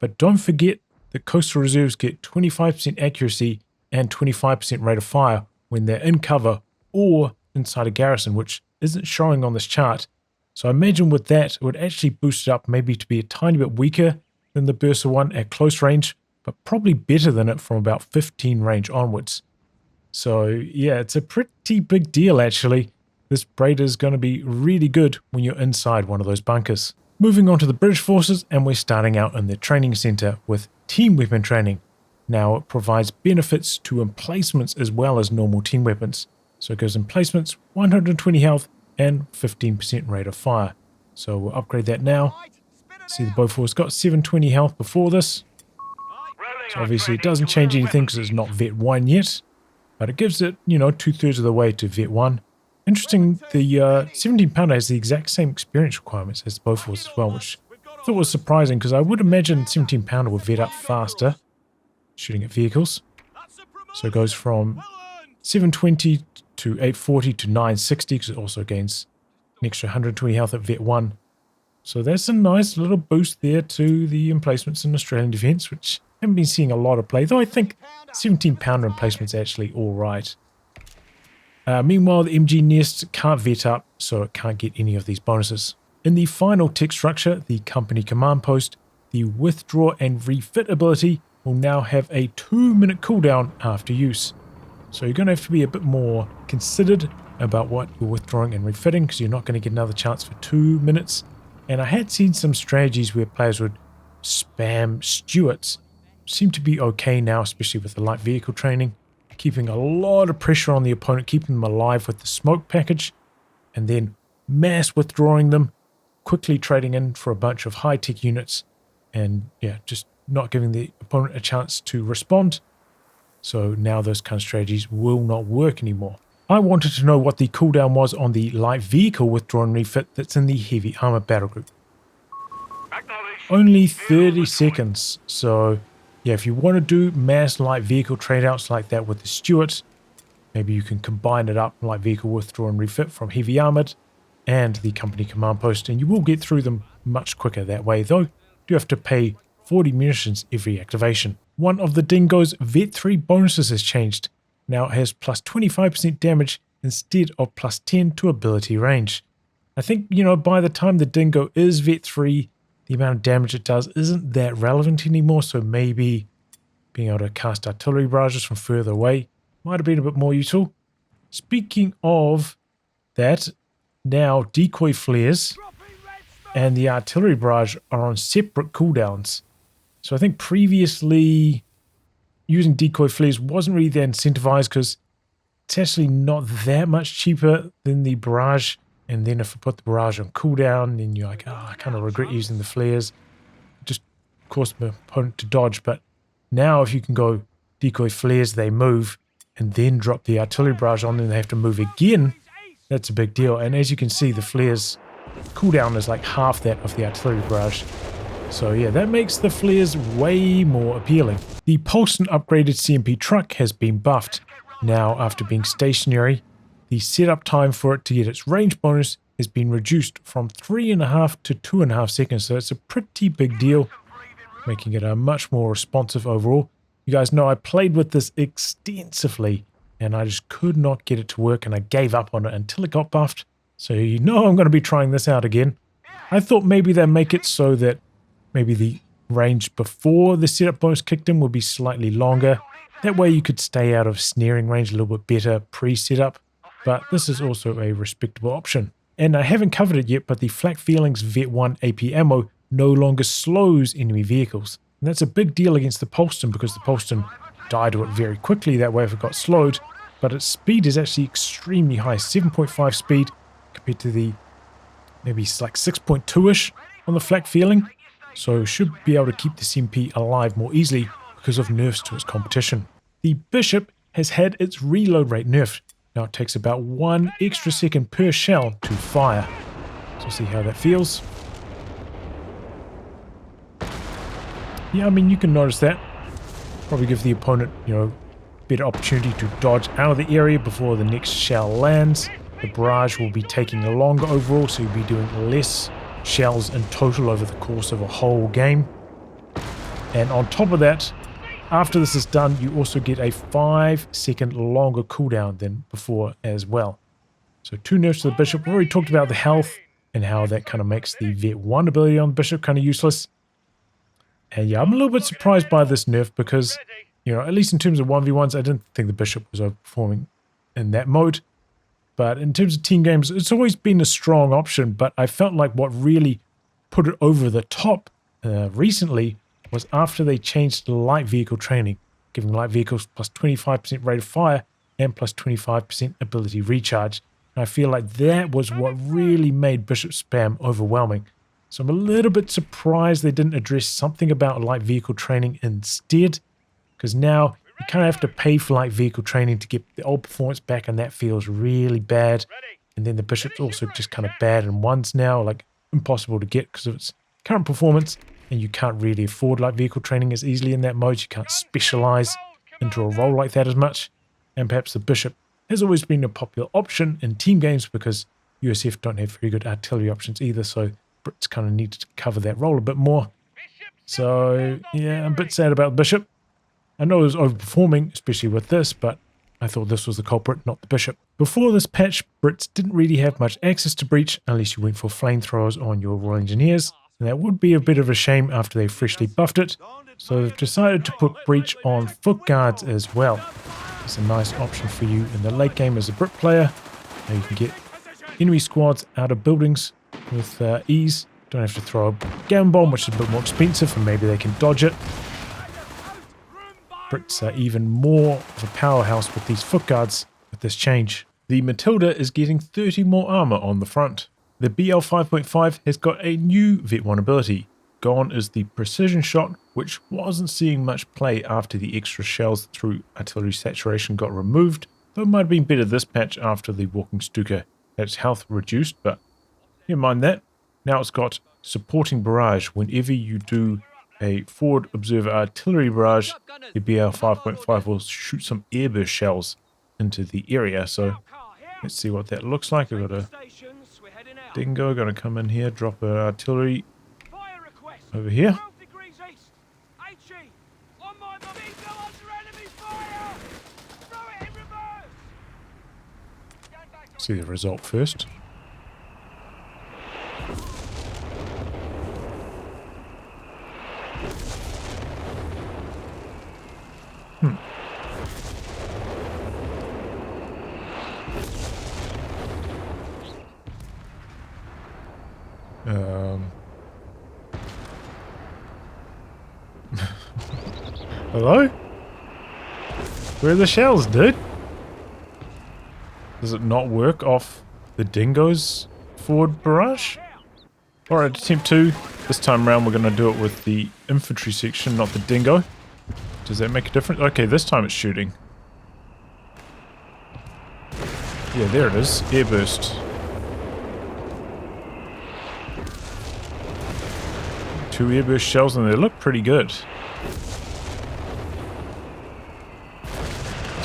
[SPEAKER 1] But don't forget that Coastal Reserves get 25% accuracy and 25% rate of fire when they're in cover or inside a garrison, which isn't showing on this chart. So I imagine with that, it would actually boost it up maybe to be a tiny bit weaker than the Bursa one at close range, but probably better than it from about 15 range onwards. So yeah, it's a pretty big deal actually. This Braider is going to be really good when you're inside one of those bunkers. Moving on to the British forces, and we're starting out in the training center with team weapon training. Now it provides benefits to emplacements as well as normal team weapons. So it goes emplacements, 120 health, and 15% rate of fire. So we'll upgrade that now. See the Bofors got 720 health before this. So obviously it doesn't change anything because it's not Vet 1 yet. But it gives it, you know, 2/3 of the way to Vet 1. Interesting, the 17 pounder has the exact same experience requirements as the Bofors as well, which I thought was surprising because I would imagine 17 pounder would vet up faster shooting at vehicles. So it goes from 720 to 840 to 960 because it also gains an extra 120 health at Vet 1. So that's a nice little boost there to the emplacements in Australian defence, which I haven't been seeing a lot of play, though I think 17 pounder emplacement's actually alright. Meanwhile, the MG Nest can't vet up, so it can't get any of these bonuses. In the final tech structure, the company command post, the withdraw and refit ability will now have a 2-minute cooldown after use. So you're going to have to be a bit more considered about what you're withdrawing and refitting because you're not going to get another chance for 2 minutes. And I had seen some strategies where players would spam Stuarts. Seem to be okay now, especially with the light vehicle training. Keeping a lot of pressure on the opponent, keeping them alive with the smoke package, and then mass withdrawing them, quickly trading in for a bunch of high-tech units, and yeah, just not giving the opponent a chance to respond. So now those kind of strategies will not work anymore. I wanted to know what the cooldown was on the light vehicle withdraw and refit that's in the heavy armor battle group. Only 30 seconds, so yeah, if you want to do mass light vehicle tradeouts like that with the Stuarts, maybe you can combine it up, light vehicle withdraw and refit from heavy armored and the company command post, and you will get through them much quicker that way, though you do have to pay 40 munitions every activation. One of the Dingo's Vet 3 bonuses has changed. Now it has plus 25% damage instead of plus 10 to ability range. I think, you know, by the time the Dingo is Vet 3, the amount of damage it does isn't that relevant anymore, so maybe being able to cast artillery barrages from further away might have been a bit more useful. Speaking of that, now decoy flares and the artillery barrage are on separate cooldowns. So I think previously using decoy flares wasn't really that incentivized because it's actually not that much cheaper than the barrage. And then if I put the barrage on cooldown, then you're like, oh, I kind of regret using the flares. Just cause my opponent to dodge. But now if you can go decoy flares, they move, and then drop the artillery barrage on them, they have to move again. That's a big deal. And as you can see, the flares cooldown is like half that of the artillery barrage. So yeah, that makes the flares way more appealing. The Polsten upgraded CMP truck has been buffed. Now, after being stationary, the setup time for it to get its range bonus has been reduced from 3.5 to 2.5 seconds. So it's a pretty big deal, making it a much more responsive overall. You guys know I played with this extensively and I just could not get it to work, and I gave up on it until it got buffed. So you know I'm going to be trying this out again. I thought maybe they'd make it so that maybe the range before the setup bonus kicked in would be slightly longer. That way you could stay out of snaring range a little bit better pre-setup. But this is also a respectable option. And I haven't covered it yet, but the Flakvierling's Vet 1 AP ammo no longer slows enemy vehicles. And that's a big deal against the Polsten, because the Polsten died to it very quickly that way if it got slowed. But its speed is actually extremely high, 7.5 speed compared to the maybe like 6.2-ish on the Flakvierling. So should be able to keep the CMP alive more easily because of nerfs to its competition. The Bishop has had its reload rate nerfed. Now it takes about 1 extra second per shell to fire. So see how that feels. Yeah, I mean, you can notice that. Probably give the opponent, you know, better opportunity to dodge out of the area before the next shell lands. The barrage will be taking longer overall, so you'll be doing less shells in total over the course of a whole game. And on top of that, after this is done, you also get a 5-second longer cooldown than before as well. So 2 nerfs to the Bishop. We already talked about the health and how that kind of makes the Vet 1 ability on the Bishop kind of useless. And yeah, I'm a little bit surprised by this nerf because, you know, at least in terms of 1v1s, I didn't think the Bishop was overperforming in that mode. But in terms of team games, it's always been a strong option, but I felt like what really put it over the top recently was after they changed the light vehicle training. giving light vehicles plus 25% rate of fire and plus 25% ability recharge. And I feel like that was what really made Bishop spam overwhelming. So I'm a little bit surprised they didn't address something about light vehicle training instead, because now you kind of have to pay for light vehicle training to get the old performance back, and that feels really bad. And then the Bishop's also just kind of bad in ones now, like impossible to get because of its current performance, and you can't really afford light vehicle training as easily in that mode. You can't specialize into a role like that as much. And perhaps the Bishop has always been a popular option in team games because USF don't have very good artillery options either, so Brits kind of needed to cover that role a bit more. So yeah, I'm a bit sad about the Bishop. I know it was overperforming, especially with this, but I thought this was the culprit, not the Bishop. Before this patch, Brits didn't really have much access to Breach unless you went for flamethrowers on your Royal Engineers, and that would be a bit of a shame after they freshly buffed it, so they've decided to put Breach on Footguards as well. It's a nice option for you in the late game as a Brit player. Now you can get enemy squads out of buildings with ease. Don't have to throw a gamma bomb, which is a bit more expensive, and maybe they can dodge it. Brits are even more of a powerhouse with these Footguards with this change. The Matilda is getting 30 more armor on the front. The BL 5.5 has got a new Vet 1 ability. Gone is the precision shot, which wasn't seeing much play after the extra shells through artillery saturation got removed, though it might have been better this patch after the walking Stuka had its health reduced, but never mind that. Now it's got supporting barrage. Whenever you do a forward observer artillery barrage, the BL 5.5 will shoot some airburst shells into the area. So let's see what that looks like. I've got a Dingo going to come in here, drop an artillery over here. See the result first. Hello? Where are the shells, dude? Does it not work off the Dingo's forward barrage? Alright, attempt 2. This time around we're going to do it with the infantry section, not the Dingo. Does that make a difference? Okay, this time it's shooting. Yeah, there it is. Airburst. Two airburst shells and they look pretty good.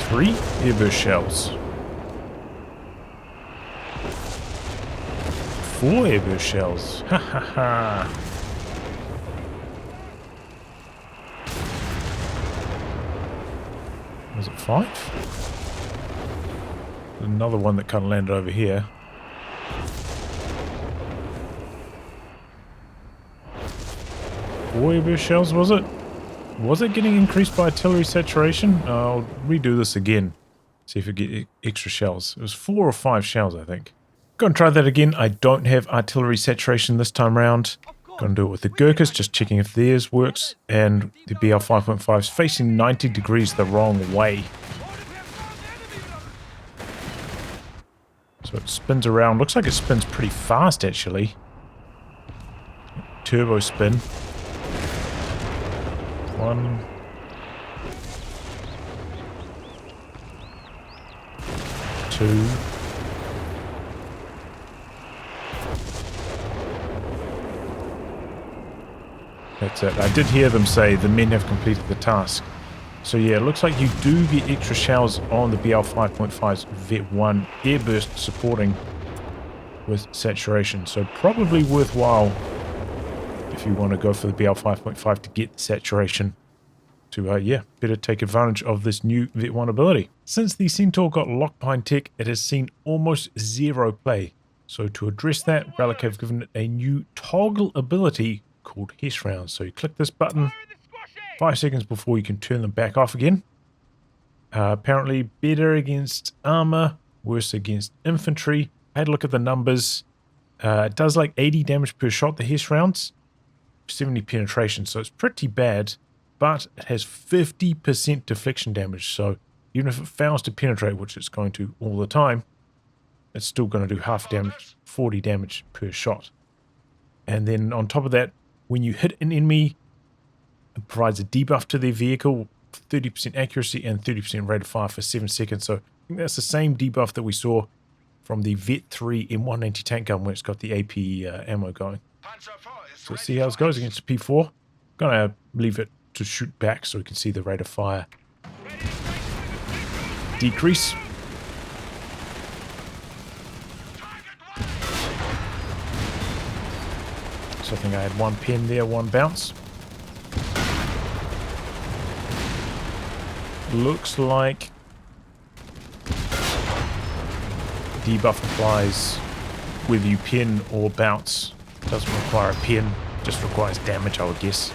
[SPEAKER 1] 3 airburst shells. 4 airburst shells. Ha ha ha. Was it 5? Another one that kind of landed over here. 4 airburst shells, was it? Was it getting increased by artillery saturation? I'll redo this again. See if it gets extra shells. It was 4 or 5 shells, I think. Go and try that again. I don't have artillery saturation this time around. Gonna do it with the Gurkhas, just checking if theirs works. And the BL 5.5 is facing 90 degrees the wrong way. So it spins around. Looks like it spins pretty fast, actually. Turbo spin. 1. 2. That's it. I did hear them say the men have completed the task. So yeah, it looks like you do get extra shells on the BL 5.5's Vet 1 airburst supporting with saturation. So probably worthwhile if you want to go for the BL 5.5 to get the saturation to, yeah, better take advantage of this new Vet 1 ability. Since the Centaur got locked behind tech, it has seen almost 0 play. So to address that, Relic have given it a new toggle ability called HESH rounds. So you click this button 5 seconds before you can turn them back off again. Apparently better against armor, worse against infantry. I had a look at the numbers. It does like 80 damage per shot, the HESH rounds. 70 penetration, so it's pretty bad. but it has 50% deflection damage. So even if it fails to penetrate, which it's going to all the time, it's still going to do half damage, 40 damage per shot. And then on top of that, when you hit an enemy, it provides a debuff to their vehicle, 30% accuracy and 30% rate of fire for 7 seconds. So I think that's the same debuff that we saw from the Vet 3 M1 anti-tank gun where it's got the AP ammo going. So let's see how it goes against the P4. I'm going to leave it to shoot back so we can see the rate of fire decrease. So I think I had one pen there, one bounce. Looks like debuff applies whether you pin or bounce. Doesn't require a pin, just requires damage, I would guess.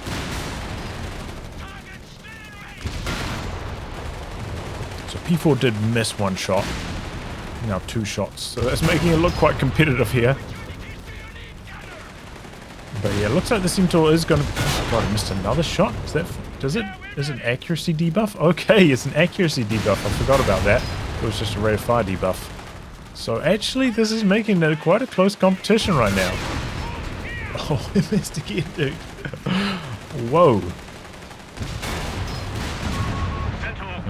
[SPEAKER 1] So P4 did miss one shot, now 2 shots, so that's making it look quite competitive here. But yeah, it looks like the Centaur is going to... God, I missed another shot. Is that... Is it an accuracy debuff? Okay, it's an accuracy debuff. I forgot about that. It was just a rate of fire debuff. So actually, this is making it quite a close competition right now. Oh, I missed again, dude. Whoa.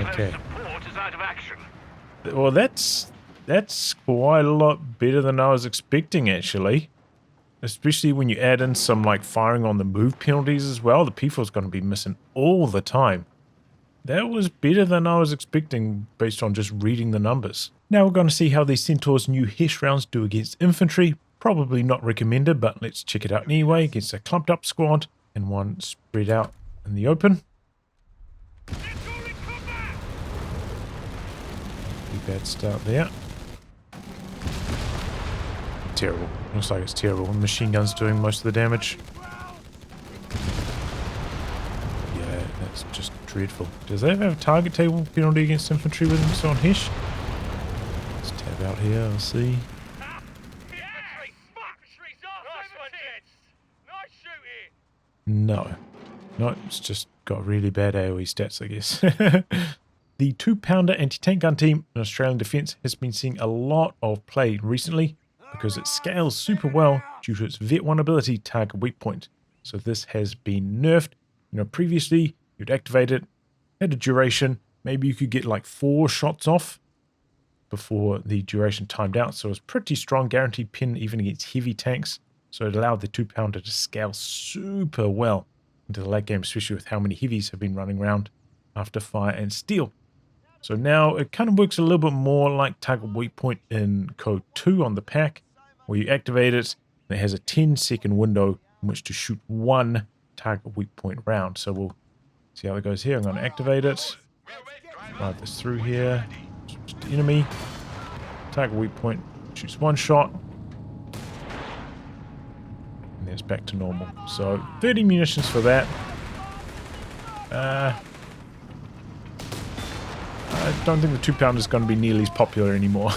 [SPEAKER 1] Okay. Well, that's quite a lot better than I was expecting, actually. Especially when you add in some like firing on the move penalties as well. The P4 is going to be missing all the time. That was better than I was expecting based on just reading the numbers. Now we're going to see how the Centaur's new HESH rounds do against infantry. Probably not recommended, but let's check it out anyway against a clumped up squad and one spread out in the open. Pretty bad start there. Terrible. Looks like it's terrible. The machine gun's doing most of the damage. Yeah, that's just dreadful. Does that have a target table penalty against infantry with them? So on HESH? Let's tab out here, I'll see. No. No, it's just got really bad AoE stats, I guess. The 2-pounder anti-tank gun team in Australian Defence has been seeing a lot of play recently, because it scales super well due to its Vet 1 ability target weak point. So this has been nerfed. You know, previously you'd activate it, had a duration, maybe you could get like 4 shots off before the duration timed out. So it was pretty strong, guaranteed pin even against heavy tanks. So it allowed the 2-pounder to scale super well into the late game, especially with how many heavies have been running around after fire and steel. So now it kind of works a little bit more like target weak point in Code 2 on the pack, where you activate it and it has a 10-second window in which to shoot 1 target weak point round. So we'll see how it goes here. I'm going to activate it, drive this through here, switch to enemy, target weak point, shoots 1 shot, and then it's back to normal. So 30 munitions for that. I don't think the 2-pounder is going to be nearly as popular anymore.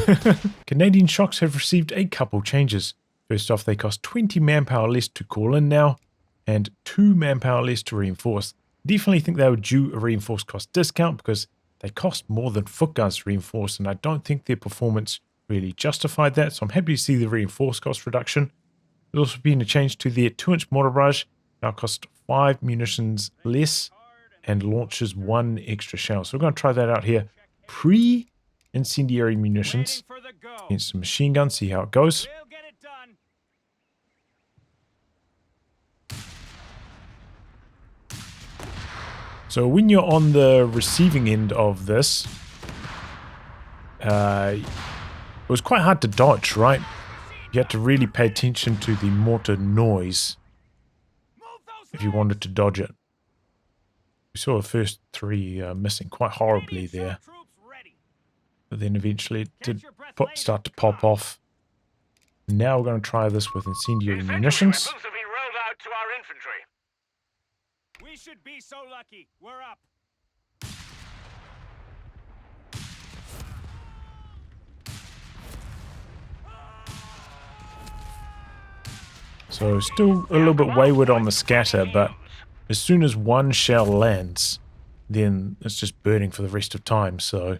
[SPEAKER 1] Canadian shocks have received a couple changes. First off, they cost 20 manpower less to call in now, and 2 manpower less to reinforce. Definitely think they were due a reinforced cost discount because they cost more than Footguards to reinforce, and I don't think their performance really justified that, so I'm happy to see the reinforced cost reduction. There's also been a change to their 2-inch mortar barrage, now costs 5 munitions less, and launches 1 extra shell. So we're going to try that out here. Pre-incendiary munitions against some machine gun, see how it goes. So when you're on the receiving end of this, it was quite hard to dodge, right? You had to really pay attention to the mortar noise if you wanted to dodge it. We saw the first 3 missing quite horribly there. But then eventually it did start to pop off. Now we're going to try this with incendiary munitions.
[SPEAKER 3] We should be so lucky. We're up.
[SPEAKER 1] So still a little bit wayward on the scatter, but as soon as one shell lands, then it's just burning for the rest of time, so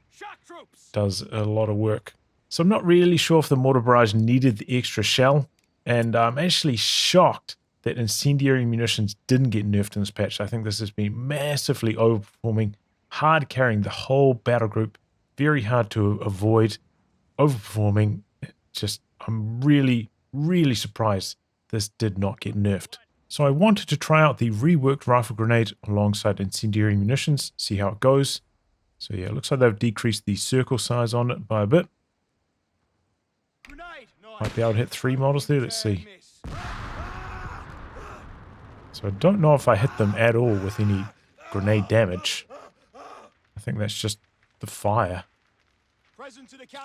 [SPEAKER 3] Shock troops.
[SPEAKER 1] does a lot of work. So I'm not really sure if the mortar barrage needed the extra shell, and I'm actually shocked that incendiary munitions didn't get nerfed in this patch. I think this has been massively overperforming, hard carrying the whole battle group, very hard to avoid, overperforming. Just, I'm really, really surprised this did not get nerfed. So I wanted to try out the reworked rifle grenade alongside incendiary munitions, see how it goes. So yeah, it looks like they've decreased the circle size on it by a bit.
[SPEAKER 3] Grenade.
[SPEAKER 1] Might be able to hit 3 models there, let's see. So I don't know if I hit them at all with any grenade damage. I think that's just the fire.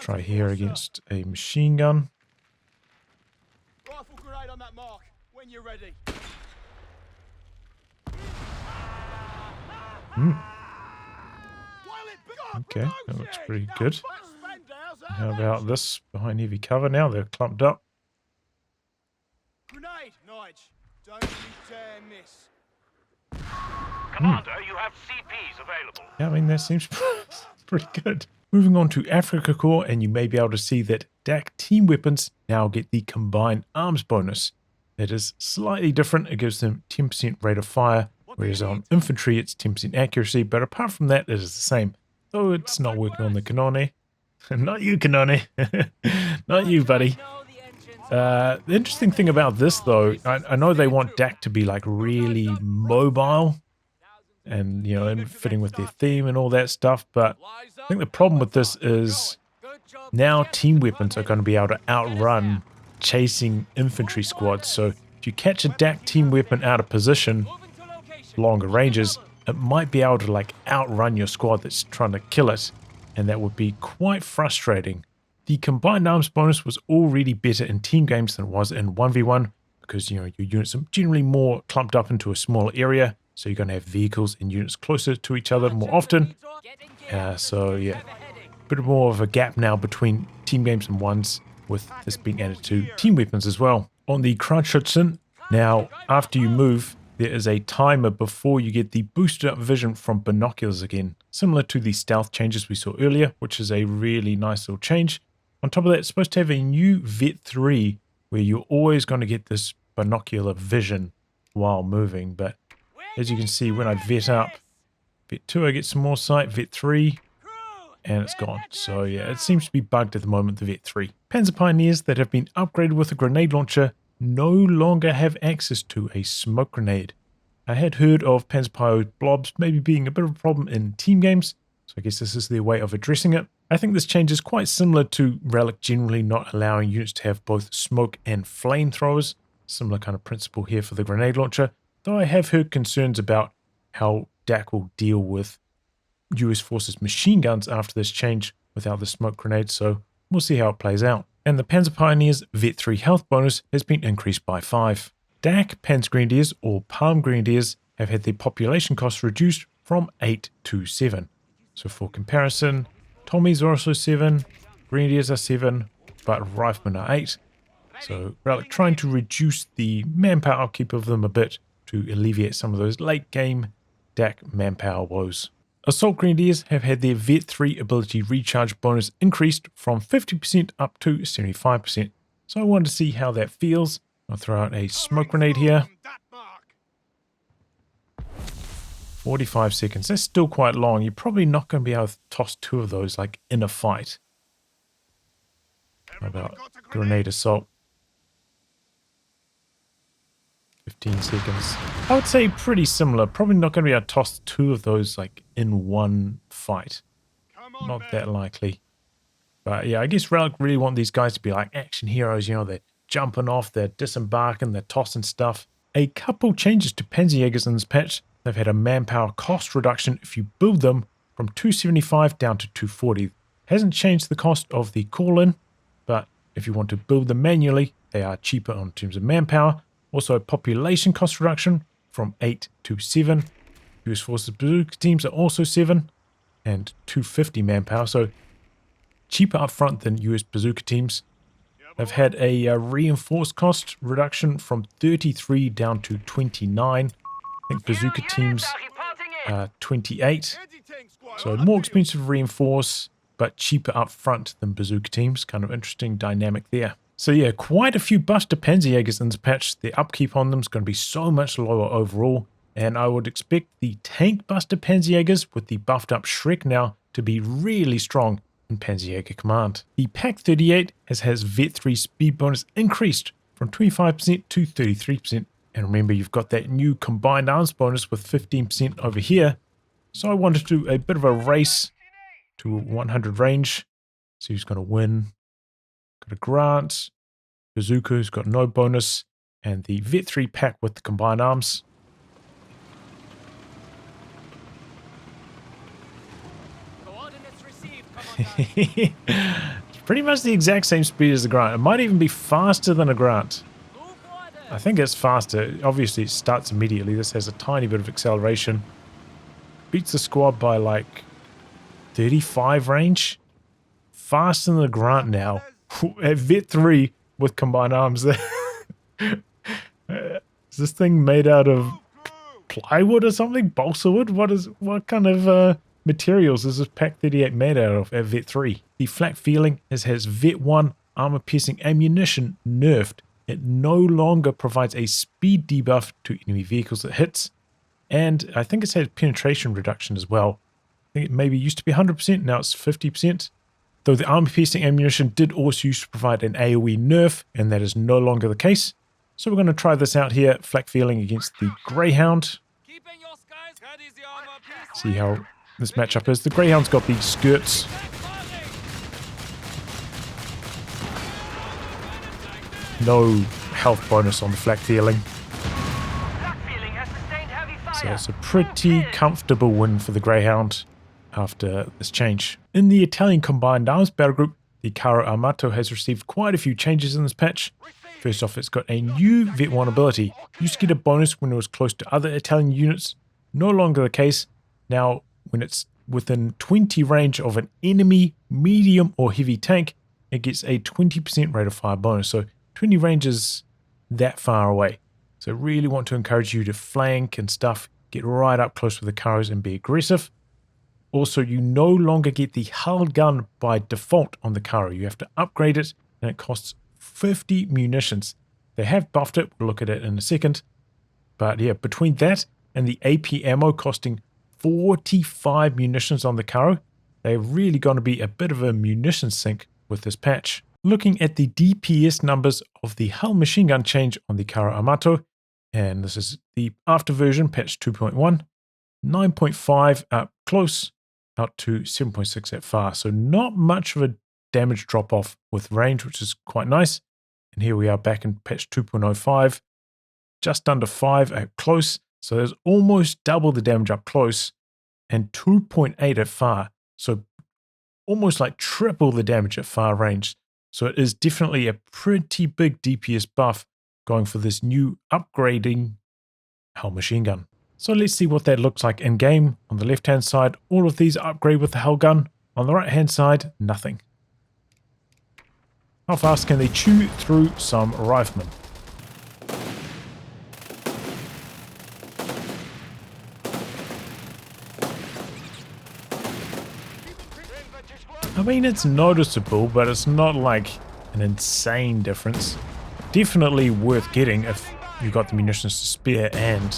[SPEAKER 1] Try here against a machine gun.
[SPEAKER 3] Rifle grenade on that mark. When you're ready.
[SPEAKER 1] Okay, that looks pretty good. How about this behind heavy cover now? They're clumped up.
[SPEAKER 3] Grenade, Nige. Don't you dare miss.
[SPEAKER 2] Commander, you have CPs available.
[SPEAKER 1] Yeah, I mean, that seems pretty good. Moving on to Africa Corps, and you may be able to see that DAC team weapons now get the combined arms bonus. It is slightly different. It gives them 10% rate of fire, whereas on infantry it's 10% accuracy, but apart from that it is the same. Though it's not working on the Canone. Not you, Canone. Not you, buddy. The interesting thing about this, though, I know they want DAC to be like really mobile and, you know, and fitting with their theme and all that stuff, but I think the problem with this is now team weapons are going to be able to outrun chasing infantry squads. So if you catch a DAC team weapon out of position, longer ranges, it might be able to like outrun your squad that's trying to kill it, and that would be quite frustrating. The combined arms bonus was already better in team games than it was in 1v1 because, you know, your units are generally more clumped up into a smaller area, so you're going to have vehicles and units closer to each other more often. So yeah, a bit more of a gap now between team games and ones, with this being added to team weapons as well. On the Kradschutzen, now after you move, there is a timer before you get the boosted up vision from binoculars again, similar to the stealth changes we saw earlier, which is a really nice little change. On top of that, it's supposed to have a new Vet 3 where you're always going to get this binocular vision while moving, but as you can see, when I vet up Vet 2, I get some more sight, Vet 3, and it's gone. So yeah, it seems to be bugged at the moment, the Vet 3. Panzer Pioneers that have been upgraded with a grenade launcher no longer have access to a smoke grenade. I had heard of Panzerpio blobs maybe being a bit of a problem in team games, so I guess this is their way of addressing it. I think this change is quite similar to Relic generally not allowing units to have both smoke and flamethrowers. Similar kind of principle here for the grenade launcher, though I have heard concerns about how DAC will deal with US Forces machine guns after this change without the smoke grenade, so we'll see how it plays out. And the Panzer Pioneers Vet 3 health bonus has been increased by 5. DAC Panzergrenadiers or Palmgrenadiers have had their population cost reduced from 8 to 7. So for comparison, Tommies are also 7, Grenadiers are 7, but Riflemen are 8. So Relic trying to reduce the manpower upkeep of them a bit to alleviate some of those late game DAC manpower woes. Assault Grenadiers have had their Vet 3 ability recharge bonus increased from 50% up to 75%. So I wanted to see how that feels. I'll throw out a smoke grenade here. 45 seconds. That's still quite long. You're probably not going to be able to toss 2 of those like in a fight. How about grenade assault? 15 seconds. I would say pretty similar. Probably not going to be able to toss 2 of those like in one fight. Not that likely. But yeah, I guess Relic really want these guys to be like action heroes. You know, they're jumping off, they're disembarking, they're tossing stuff. A couple changes to Panzerjagers in this patch. They've had a manpower cost reduction if you build them from 275 down to 240. Hasn't changed the cost of the call-in, but if you want to build them manually, they are cheaper in terms of manpower. Also, a population cost reduction from 8 to 7. US Forces Bazooka teams are also 7 and 250 manpower, so cheaper upfront than US Bazooka teams. They've had a reinforced cost reduction from 33 down to 29. think bazooka teams are 28.
[SPEAKER 3] Anti-tank squad.
[SPEAKER 1] So more expensive to reinforce, but cheaper up front than bazooka teams. Kind of interesting dynamic there. So yeah, quite a few buffs to Panzerjagers in this patch. The upkeep on them is going to be so much lower overall. And I would expect the tank buster Panzerjagers with the buffed up Schreck now to be really strong in Panzerjager command. The Pak 38 has Vet 3 speed bonus increased from 25% to 33%. And remember, you've got that new combined arms bonus with 15% over here. So I wanted to do a bit of a race to 100 range. See who's going to win. Got a Grant, Bazooka who's got no bonus, and the Vet 3 pack with the combined arms.
[SPEAKER 3] Coordinates received, Commandant.
[SPEAKER 1] It's pretty much the exact same speed as the Grant. It might even be faster than a Grant.
[SPEAKER 3] Move order.
[SPEAKER 1] I think it's faster. Obviously, it starts immediately. This has a tiny bit of acceleration. Beats the squad by like 35 range. Faster than the Grant now. At Vet 3 with combined arms. Is this thing made out of plywood or something? Balsa wood? What kind of materials is this Pak 38 made out of at Vet 3? The Flakvierling has Vet 1 armor piercing ammunition nerfed. It no longer provides a speed debuff to enemy vehicles it hits. And I think it's had penetration reduction as well. I think it maybe used to be 100%, now it's 50%. Though the armor-piercing ammunition did also used to provide an AoE nerf, and that is no longer the case. So we're going to try this out here, Flakvierling against the Greyhound.
[SPEAKER 3] Keeping your skies ready, the armor piece.
[SPEAKER 1] See how this matchup is. The Greyhound's got these skirts. No health bonus on the Flakvierling. So it's a pretty comfortable win for the Greyhound after this change. In the Italian Combined Arms battle group, the Carro Armato has received quite a few changes in this patch. First off, it's got a new Vet 1 ability. Used to get a bonus when it was close to other Italian units. No longer the case. Now, when it's within 20 range of an enemy, medium or heavy tank, it gets a 20% rate of fire bonus. So 20 range is that far away. So really want to encourage you to flank and stuff, get right up close with the Carros and be aggressive. Also, you no longer get the hull gun by default on the Carro. You have to upgrade it, and it costs 50 munitions. They have buffed it. We'll look at it in a second. But yeah, between that and the AP ammo costing 45 munitions on the Carro, they're really going to be a bit of a munition sink with this patch. Looking at the DPS numbers of the hull machine gun change on the Carro Armato, and this is the after version, patch 2.1, 9.5 up close, out to 7.6 at far. So not much of a damage drop off with range, which is quite nice. And here we are back in patch 2.05, just under 5 at close. So there's almost double the damage up close and 2.8 at far. So almost like triple the damage at far range. So it is definitely a pretty big DPS buff going for this new upgrading hull machine gun. So let's see what that looks like in game. On the left hand side, all of these upgrade with the hull gun. On the right hand side, nothing. How fast can they chew through some riflemen? I mean, it's noticeable, but it's not like an insane difference. Definitely worth getting if you've got the munitions to spare and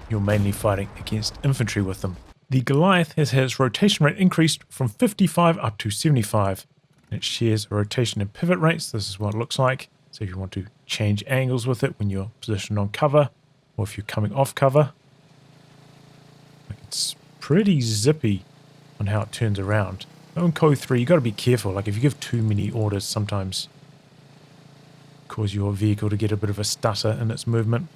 [SPEAKER 1] you're mainly fighting against infantry with them. The Goliath has its rotation rate increased from 55 up to 75. It shares a rotation and pivot rates. This is what it looks like. So if you want to change angles with it when you're positioned on cover, or if you're coming off cover, it's pretty zippy on how it turns around. In Code 3, you got to be careful. Like if you give too many orders, sometimes cause your vehicle to get a bit of a stutter in its movement.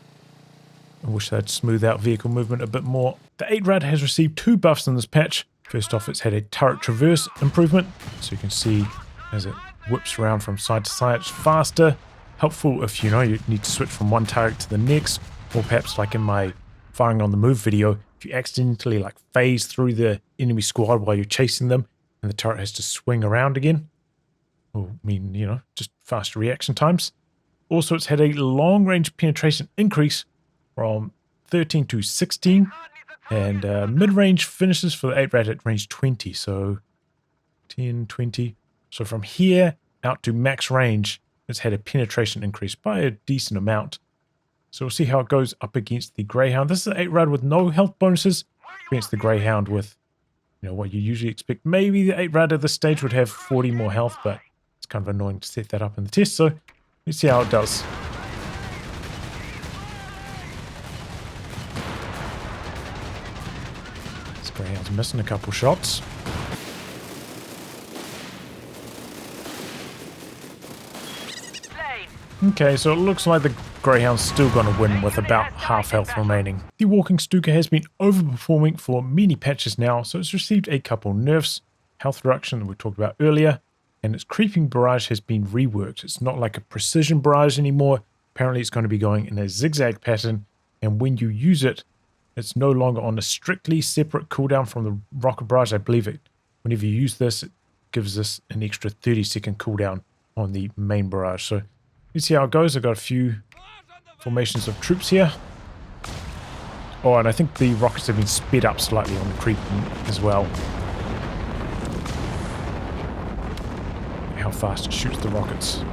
[SPEAKER 1] I wish they'd smooth out vehicle movement a bit more. The 8-Rad has received 2 buffs in this patch. First off, it's had a turret traverse improvement, so you can see as it whips around from side to side, it's faster. Helpful if you need to switch from one target to the next, or perhaps like in my firing on the move video, if you accidentally like phase through the enemy squad while you're chasing them, and the turret has to swing around again. Will mean, just faster reaction times. Also, it's had a long range penetration increase from 13 to 16. And mid-range finishes for the 8 Rad at range 20. So 10, 20. So from here out to max range, it's had a penetration increase by a decent amount. So we'll see how it goes up against the Greyhound. This is an 8 Rad with no health bonuses against the Greyhound with, you know, what you usually expect. Maybe the 8 Rad at this stage would have 40 more health, but it's kind of annoying to set that up in the test. So let's see how it does. This Greyhound's missing a couple shots. Okay, so it looks like the Greyhound's still going to win with about half health remaining. The walking Stuka has been overperforming for many patches now, so it's received a couple nerfs, health reduction that we talked about earlier, and its creeping barrage has been reworked. It's not like a precision barrage anymore. Apparently it's going to be going in a zigzag pattern, and when you use it, it's no longer on a strictly separate cooldown from the rocket barrage. I believe it. Whenever you use this, it gives us an extra 30-second cooldown on the main barrage. So let's see how it goes. I've got a few formations of troops here. Oh, and I think the rockets have been sped up slightly on the creep as well. How fast it shoots the rockets.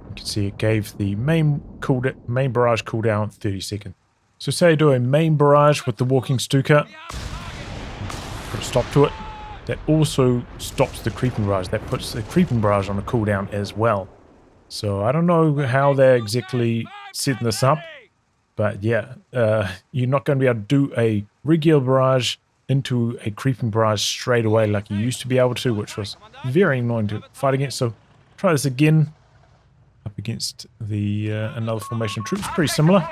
[SPEAKER 1] You can see it gave the main barrage cooldown 30 seconds. So say I do a main barrage with the walking Stuka. Put a stop to it. That also stops the creeping barrage. That puts the creeping barrage on a cooldown as well. So I don't know how they're exactly setting this up. But yeah, you're not going to be able to do a regular barrage into a creeping barrage straight away like you used to be able to, which was very annoying to fight against. So try this again up against the another formation of troops. Pretty similar.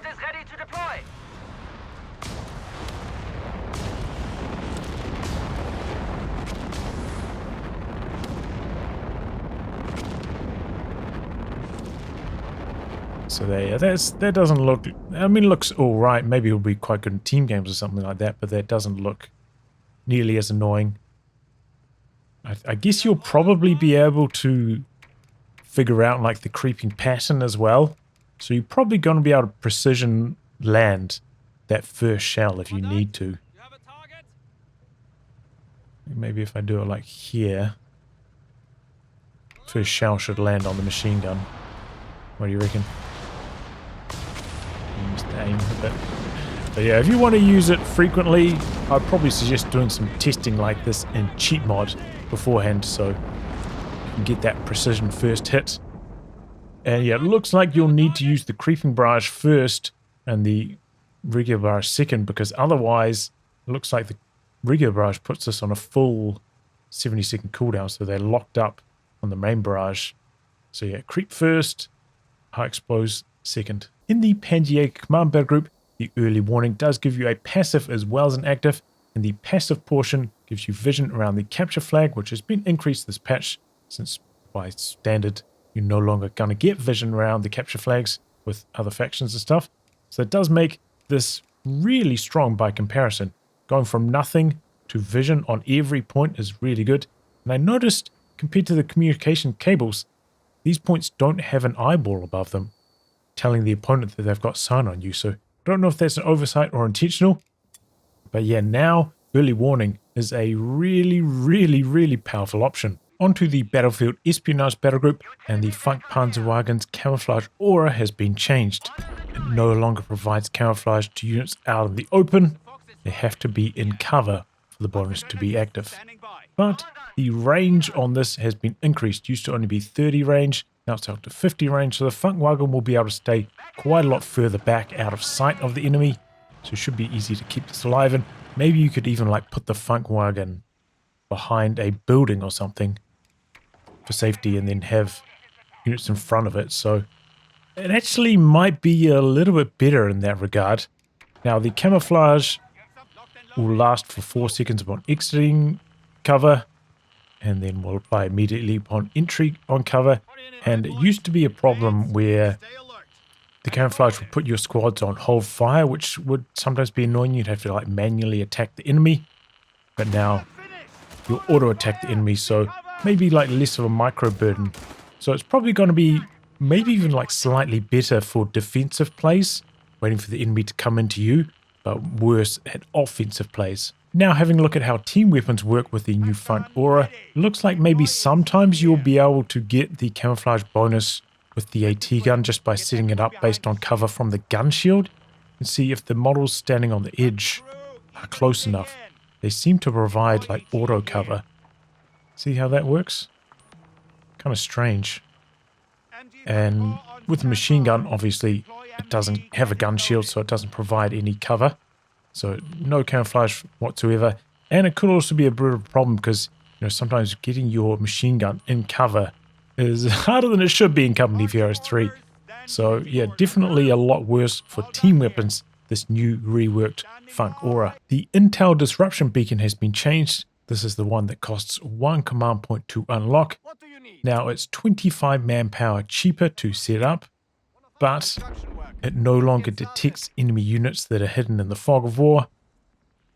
[SPEAKER 1] So there, that doesn't look, I mean, it looks all right. Maybe it'll be quite good in team games or something like that, but that doesn't look nearly as annoying. I guess you'll probably be able to figure out like the creeping pattern as well. So you're probably going to be able to precision land that first shell if you need to. Maybe if I do it like here, first shell should land on the machine gun. What do you reckon? Missed the aim a bit. But yeah, if you want to use it frequently, I'd probably suggest doing some testing like this in cheat mod beforehand, so you can get that precision first hit. And yeah, it looks like you'll need to use the creeping barrage first and the regular barrage second, because otherwise it looks like the regular barrage puts us on a full 70-second cooldown, so they're locked up on the main barrage. So yeah, creep first, high explose second. In the Panzerjager command battle group, the early warning does give you a passive as well as an active, and the passive portion gives you vision around the capture flag, which has been increased this patch, since by standard you're no longer going to get vision around the capture flags with other factions and stuff. So it does make this really strong by comparison. Going from nothing to vision on every point is really good. And I noticed, compared to the communication cables, these points don't have an eyeball above them, telling the opponent that they've got sign on you. So I don't know if that's an oversight or intentional. But yeah, now early warning is a really powerful option. Onto the battlefield espionage battle group, and the Funk Panzerwagen's camouflage aura has been changed. It no longer provides camouflage to units out in the open. They have to be in cover for the bonus to be active. But the range on this has been increased. Used to only be 30 range, now it's up to 50 range, so the Funkwagen will be able to stay quite a lot further back out of sight of the enemy, so it should be easy to keep this alive. And maybe you could even like put the Funkwagen behind a building or something for safety, and then have units in front of it. So it actually might be a little bit better in that regard. Now the camouflage will last for 4 seconds upon exiting cover, and then will apply immediately upon entry on cover. And it used to be a problem where the camouflage would put your squads on hold fire, which would sometimes be annoying. You'd have to like manually attack the enemy, but now you'll auto attack the enemy, so maybe like less of a micro burden. So it's probably going to be maybe even like slightly better for defensive plays, waiting for the enemy to come into you, but worse at offensive plays. Now having a look at how team weapons work with the new Funk Aura, it looks like maybe sometimes you'll be able to get the camouflage bonus with the AT gun just by setting it up based on cover from the gun shield, and see if the models standing on the edge are close enough. They seem to provide like auto cover. See how that works? Kind of strange. And with the machine gun, obviously, it doesn't have a gun shield, so it doesn't provide any cover. So no camouflage whatsoever. And it could also be a bit of a problem because, you know, sometimes getting your machine gun in cover is harder than it should be in Company of Heroes 3. So yeah, definitely a lot worse for team weapons, this new reworked Funk Aura. The Intel Disruption Beacon has been changed. This is the one that costs 1 command point to unlock. Now it's 25 manpower cheaper to set up, but it no longer detects enemy units that are hidden in the fog of war.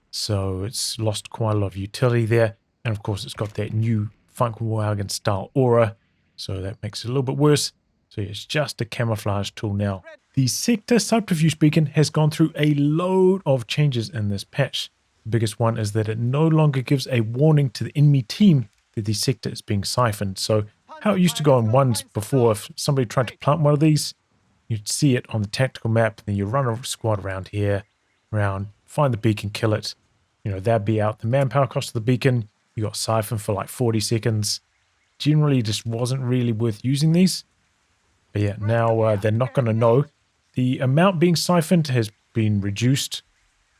[SPEAKER 1] So it's lost quite a lot of utility there. And of course it's got that new Funkwagen style aura, so that makes it a little bit worse. So it's just a camouflage tool now. The Sector Subterfuge Beacon has gone through a load of changes in this patch. The biggest one is that it no longer gives a warning to the enemy team that the sector is being siphoned. So how it used to go on ones before, if somebody tried to plant one of these, you'd see it on the tactical map, and then you run a squad around here, find the beacon, kill it. You know, that'd be out the manpower cost of the beacon. You got siphoned for like 40 seconds. Generally just wasn't really worth using these. But yeah, now they're not going to know. The amount being siphoned has been reduced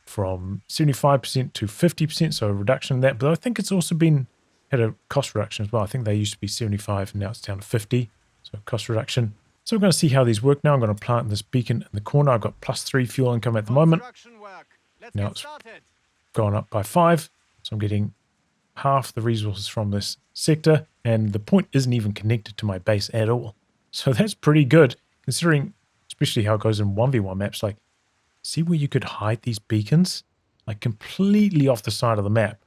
[SPEAKER 1] from 75% to 50%, so a reduction in that. But I think it's also had a cost reduction as well. I think they used to be 75 and now it's down to 50, so cost reduction. So we're going to see how these work now. I'm going to plant this beacon in the corner. I've got +3 fuel income at the moment. Now it's gone up by 5, so I'm getting half the resources from this sector, and the point isn't even connected to my base at all. So that's pretty good, considering especially how it goes in 1v1 maps. Like, see where you could hide these beacons? Like completely off the side of the map.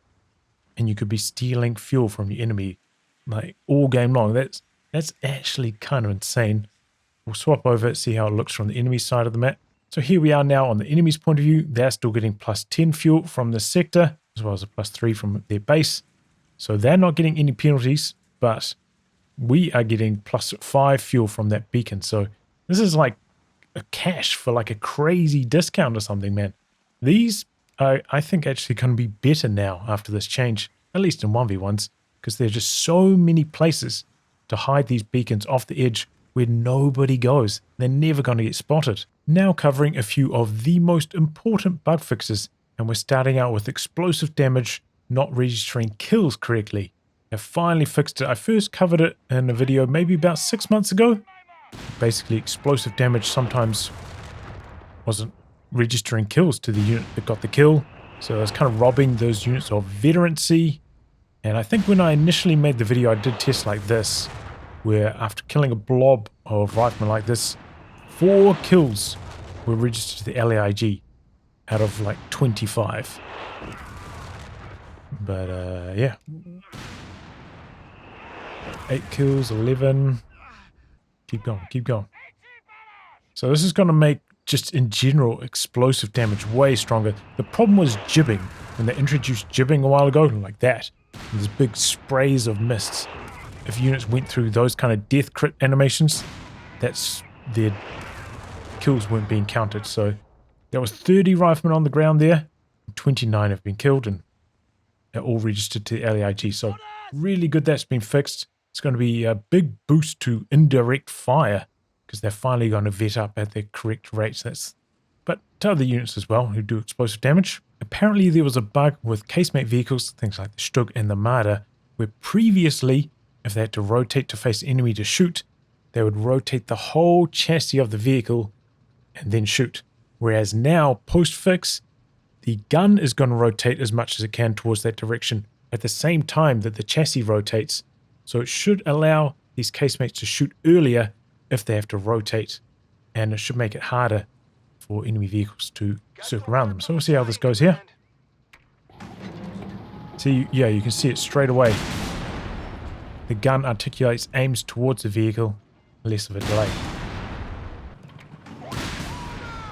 [SPEAKER 1] And you could be stealing fuel from the enemy like all game long. That's actually kind of insane. We'll swap over, see how it looks from the enemy side of the map. So here we are now on the enemy's point of view. They're still getting +10 fuel from this sector, as well as a +3 from their base. So they're not getting any penalties, but we are getting +5 fuel from that beacon. So this is like a cash for like a crazy discount or something, man. These are, I think, actually going to be better now after this change, at least in 1v1s, because there's just so many places to hide these beacons off the edge where nobody goes. They're never going to get spotted. Now covering a few of the most important bug fixes, and we're starting out with explosive damage not registering kills correctly. They've finally fixed it. I first covered it in a video maybe about 6 months ago. Basically, explosive damage sometimes wasn't registering kills to the unit that got the kill, so I was kind of robbing those units of veterancy. And I think when I initially made the video, I did tests like this, where after killing a blob of riflemen like this, 4 kills were registered to the LAIG out of like 25. But yeah, 8 kills, 11. Keep going, keep going. So this is going to make, just in general, explosive damage way stronger. The problem was jibbing. When they introduced jibbing a while ago, like that, there's big sprays of mists. If units went through those kind of death crit animations, that's their kills weren't being counted. So there was 30 riflemen on the ground there, 29 have been killed, and they're all registered to LAIG. So really good that's been fixed. It's going to be a big boost to indirect fire, because they're finally going to vet up at their correct rates. But to other units as well who do explosive damage. Apparently there was a bug with casemate vehicles, things like the Stug and the Marder, where previously, if they had to rotate to face the enemy to shoot, they would rotate the whole chassis of the vehicle and then shoot. Whereas now, post-fix, the gun is going to rotate as much as it can towards that direction at the same time that the chassis rotates. So it should allow these casemates to shoot earlier if they have to rotate, and it should make it harder for enemy vehicles to circle around them. So we'll see how this goes here. See, yeah, you can see it straight away. The gun articulates, aims towards the vehicle, less of a delay.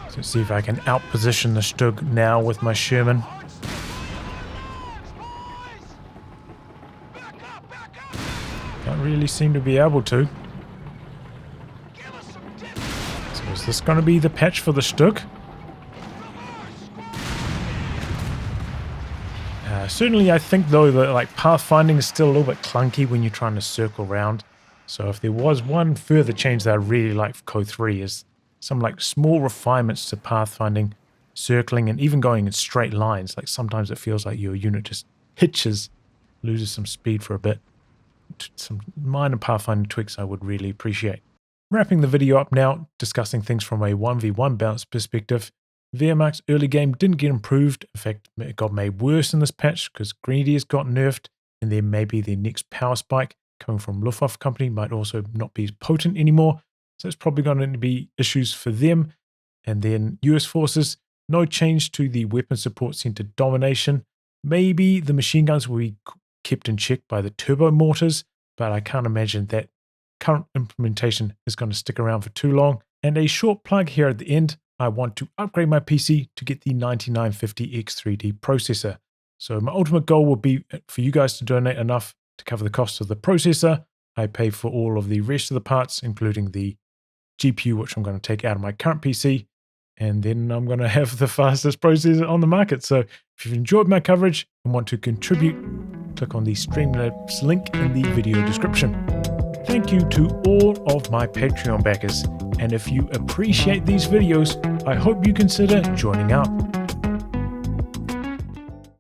[SPEAKER 1] So let's see if I can outposition the Stug now with my Sherman. Don't really seem to be able to. So is this going to be the patch for the Stug? Certainly I think though that like pathfinding is still a little bit clunky when you're trying to circle around. So if there was one further change that I really like for Code 3 is some like small refinements to pathfinding, circling, and even going in straight lines. Like sometimes it feels like your unit just hitches, loses some speed for a bit. Some minor pathfinding tweaks I would really appreciate. Wrapping the video up now, discussing things from a 1v1 balance perspective. Wehrmacht's early game didn't get improved. In fact, it got made worse in this patch because Grenadiers got nerfed, and then maybe their next power spike coming from Luftwaffe company might also not be as potent anymore. So it's probably going to be issues for them. And then US forces, no change to the weapon support center domination. Maybe the machine guns will be kept in check by the turbo mortars, but I can't imagine that current implementation is going to stick around for too long. And a short plug here at the end. I want to upgrade my PC to get the 9950X3D processor. So my ultimate goal will be for you guys to donate enough to cover the cost of the processor. I pay for all of the rest of the parts, including the GPU, which I'm going to take out of my current PC. And then I'm going to have the fastest processor on the market. So if you've enjoyed my coverage and want to contribute, click on the Streamlabs link in the video description. Thank you to all of my Patreon backers. And if you appreciate these videos, I hope you consider joining up.